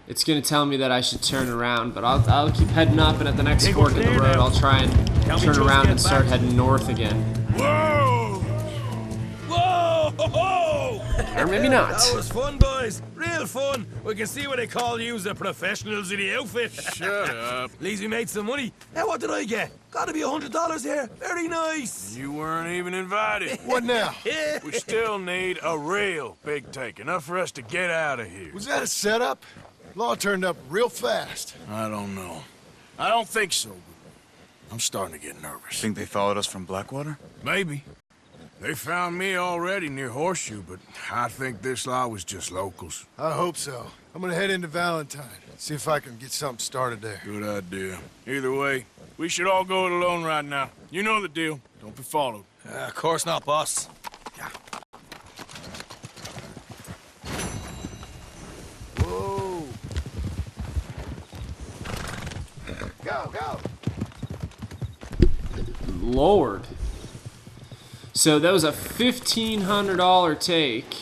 It's gonna tell me that I should turn around, but I'll keep heading up, and at the next fork in the road, I'll try and turn around and start heading north again. Whoa! Whoa! Or maybe not. That was fun, boys. Real fun. We can see what they call you the professionals in the outfit. Shut up. At least we made some money. Now, what did I get? Gotta be $100 here. Very nice. You weren't even invited. What now? We still need a real big take. Enough for us to get out of here. Was that a setup? Law turned up real fast. I don't know. I don't think so. I'm starting to get nervous. Think they followed us from Blackwater? Maybe. They found me already near Horseshoe, but I think this lot was just locals. I hope so. I'm gonna head into Valentine. See if I can get something started there. Good idea. Either way, we should all go it alone right now. You know the deal. Don't be followed. Of course not, boss. Whoa. Go, go! Lord. So that was a $1,500 take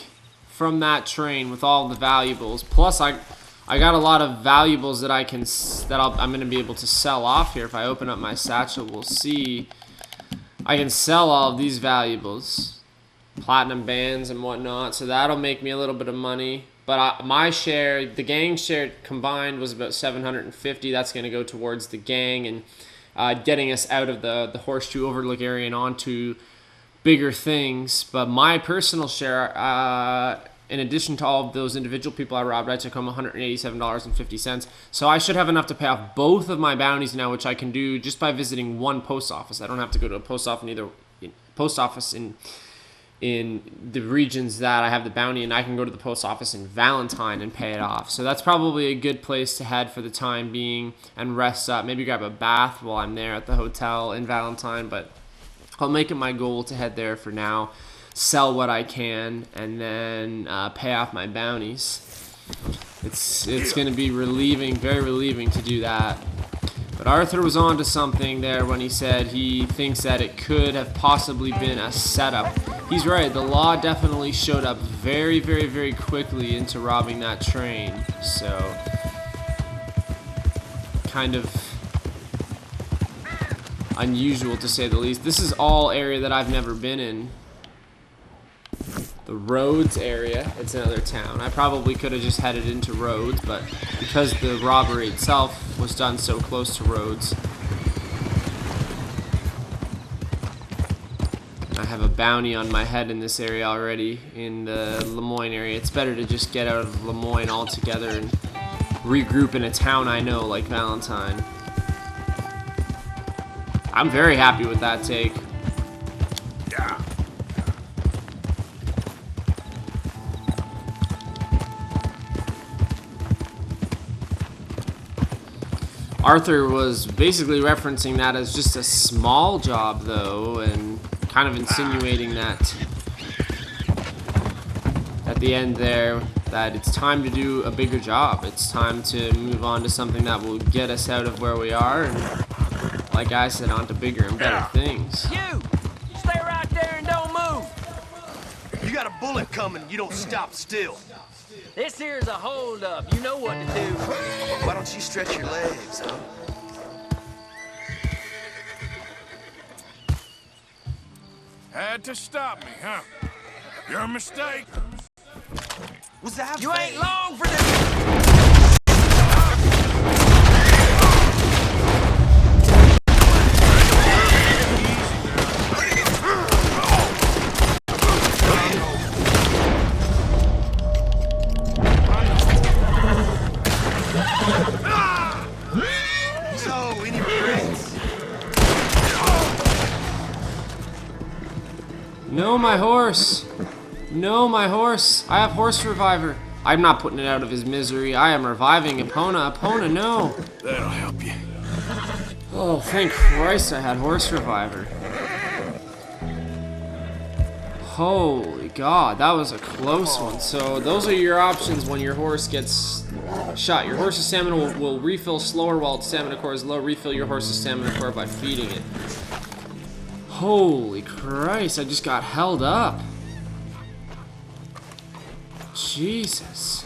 from that train with all the valuables. Plus, I got a lot of valuables that I'm gonna be able to sell off here. If I open up my satchel, we'll see. I can sell all of these valuables, platinum bands and whatnot. So that'll make me a little bit of money. But my share, the gang share combined, was about $750. That's gonna go towards the gang and getting us out of the Horseshoe Overlook area and onto bigger things. But my personal share, in addition to all of those individual people I robbed, I took home $187.50. So I should have enough to pay off both of my bounties now, which I can do just by visiting one post office. I don't have to go to a post office in the regions that I have the bounty, and I can go to the post office in Valentine and pay it off. So that's probably a good place to head for the time being and rest up. Maybe grab a bath while I'm there at the hotel in Valentine, but I'll make it my goal to head there for now, sell what I can, and then pay off my bounties. It's going to be relieving, very relieving to do that. But Arthur was on to something there when he said he thinks that it could have possibly been a setup. He's right, the law definitely showed up very, very, very quickly into robbing that train. So, kind of unusual to say the least. This is all area that I've never been in. The Rhodes area, it's another town. I probably could have just headed into Rhodes, but because the robbery itself was done so close to Rhodes, I have a bounty on my head in this area already, in the Lemoyne area. It's better to just get out of Lemoyne altogether and regroup in a town I know, like Valentine. I'm very happy with that take. Yeah. Arthur was basically referencing that as just a small job, though, and kind of insinuating that at the end there, that it's time to do a bigger job. It's time to move on to something that will get us out of where we are, and like I said, on to bigger and better things. You! Stay right there and don't move! You got a bullet coming, you don't stop still. This here's a holdup. You know what to do. Why don't you stretch your legs, huh? Had to stop me, huh? Your mistake. What's that? You ain't long for this. No, my horse! No, my horse! I have horse reviver. I'm not putting it out of his misery. I am reviving Epona. Epona, no! That'll help you. Oh, thank Christ I had horse reviver. Holy God, that was a close one. So those are your options when your horse gets shot. Your horse's stamina will refill slower while its stamina core is low. Refill your horse's stamina core by feeding it. Holy Christ, I just got held up. Jesus.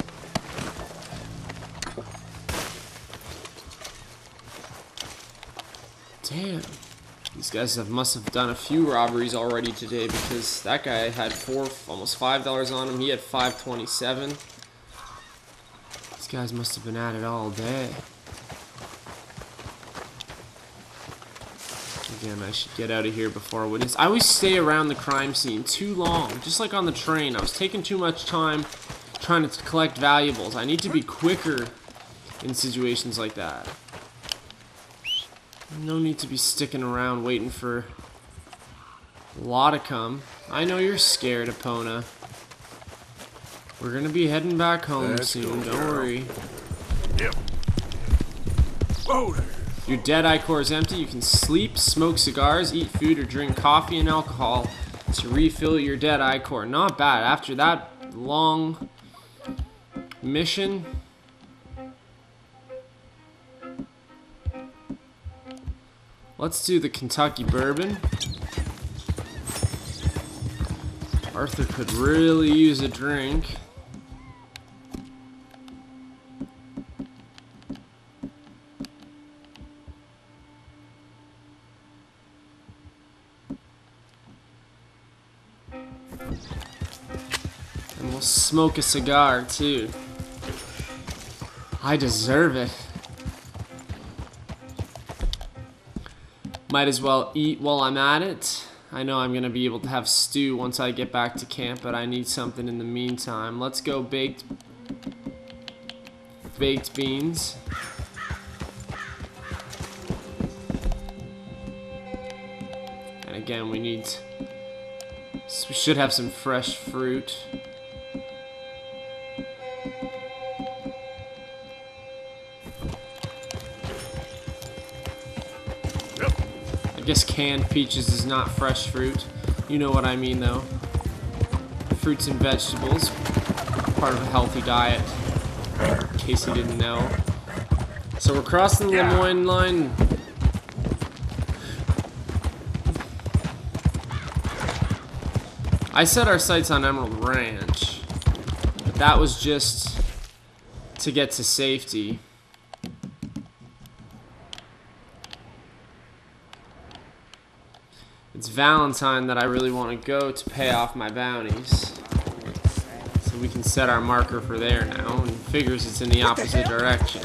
Damn. These guys must have done a few robberies already today, because that guy had almost $5 on him. He had $5.27. These guys must have been at it all day. Again, I should get out of here before witness. I always stay around the crime scene too long, just like on the train. I was taking too much time trying to collect valuables. I need to be quicker in situations like that. No need to be sticking around waiting for law to come. I know you're scared, Epona. We're gonna be heading back home soon, don't worry. Yep. Whoa there. Your Deadeye core is empty. You can sleep, smoke cigars, eat food, or drink coffee and alcohol to refill your Deadeye core. Not bad. After that long mission, let's do the Kentucky Bourbon. Arthur could really use a drink. And we'll smoke a cigar too. I deserve it. Might as well eat while I'm at it. I know I'm gonna be able to have stew once I get back to camp, but I need something in the meantime. Let's go baked beans. And again, we should have some fresh fruit. I guess canned peaches is not fresh fruit. You know what I mean, though. Fruits and vegetables, part of a healthy diet, in case you didn't know. So we're crossing the Lemoyne line. I set our sights on Emerald Ranch, but that was just to get to safety. It's Valentine that I really want to go to pay off my bounties. So we can set our marker for there now, and figures it's in the opposite direction.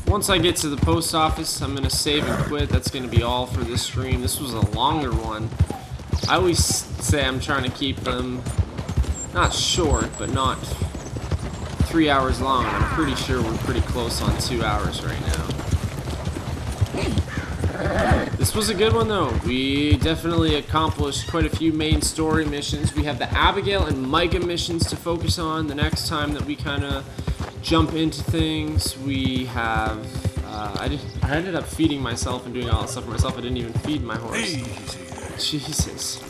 Once I get to the post office, I'm going to save and quit. That's going to be all for this stream. This was a longer one. I always say I'm trying to keep them not short, but not 3 hours long. I'm pretty sure we're pretty close on 2 hours right now. This was a good one though. We definitely accomplished quite a few main story missions. We have the Abigail and Micah missions to focus on the next time that we kind of jump into things. We have I ended up feeding myself and doing all that stuff for myself. I didn't even feed my horse. Jesus.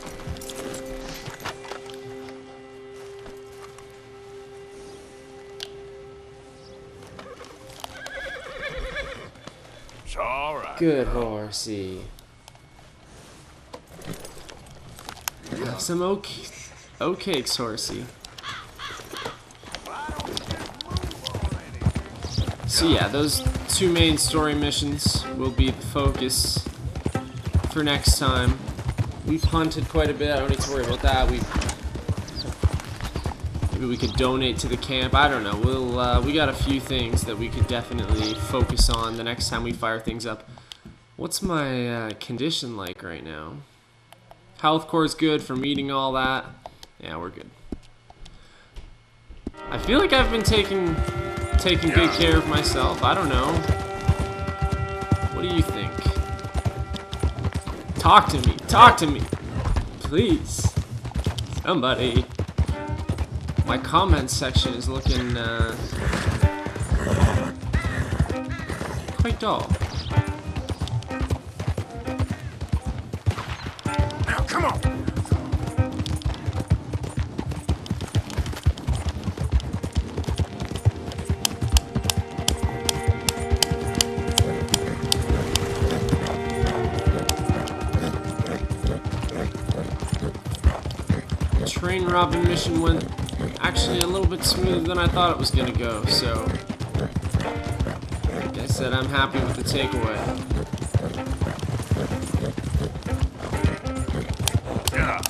It's all right. Good horsey. Have some oat cakes, horsey. So yeah, those two main story missions will be the focus for next time. We've hunted quite a bit. I don't need to worry about that. Maybe we could donate to the camp. I don't know. We got a few things that we could definitely focus on the next time we fire things up. What's my condition like right now? Health core is good from eating all that. Yeah, we're good. I feel like I've been taking good care of myself. I don't know. What do you think? Talk to me. Talk to me. Please. Somebody. My comment section is looking quite dull. Now, come on! Train robbing mission went actually a little bit smoother than I thought it was gonna go, so like I said, I'm happy with the takeaway. Yeah.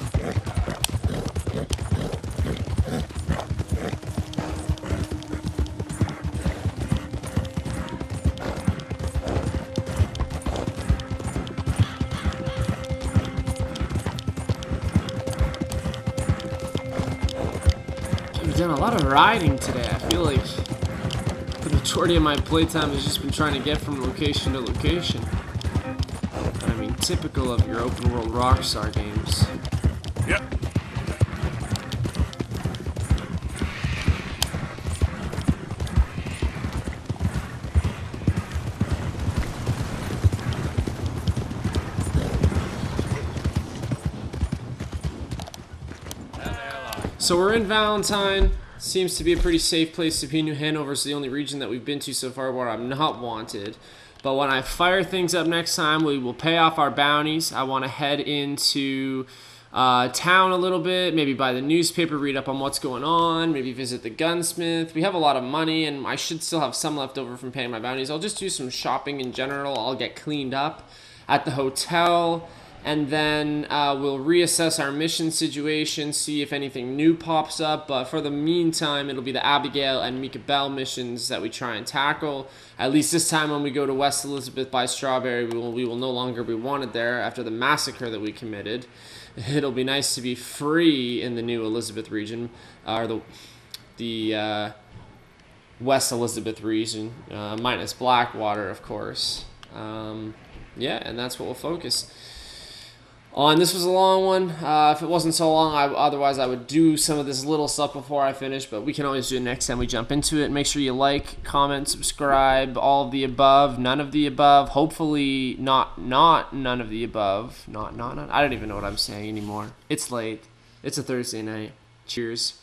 I've done a lot of riding today. I feel like the majority of my playtime has just been trying to get from location to location. But I mean, typical of your open world Rockstar games. Yep. So we're in Valentine. Seems to be a pretty safe place to be. New Hanover is the only region that we've been to so far where I'm not wanted. But when I fire things up next time, we will pay off our bounties. I want to head into town a little bit, maybe buy the newspaper, read up on what's going on, maybe visit the gunsmith. We have a lot of money, and I should still have some left over from paying my bounties. I'll just do some shopping in general. I'll get cleaned up at the hotel. And then we'll reassess our mission situation, see if anything new pops up. But for the meantime, it'll be the Abigail and Mika Bell missions that we try and tackle. At least this time when we go to West Elizabeth by Strawberry, we will no longer be wanted there after the massacre that we committed. It'll be nice to be free in the new Elizabeth region, or the West Elizabeth region, minus Blackwater, of course. Yeah, and that's what we'll focus on. This was a long one. If it wasn't so long, otherwise I would do some of this little stuff before I finish, but we can always do it next time we jump into it. Make sure you like, comment, subscribe, all of the above, none of the above, hopefully not none of the above, not, I don't even know what I'm saying anymore. It's late. It's a Thursday night. Cheers.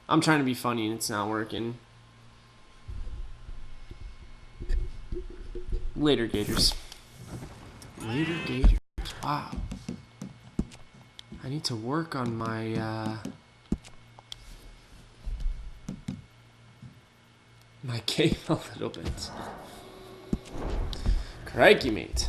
I'm trying to be funny and it's not working. Later, Gators. Later, Gators. Wow. I need to work on my my game a little bit. Crikey, mate.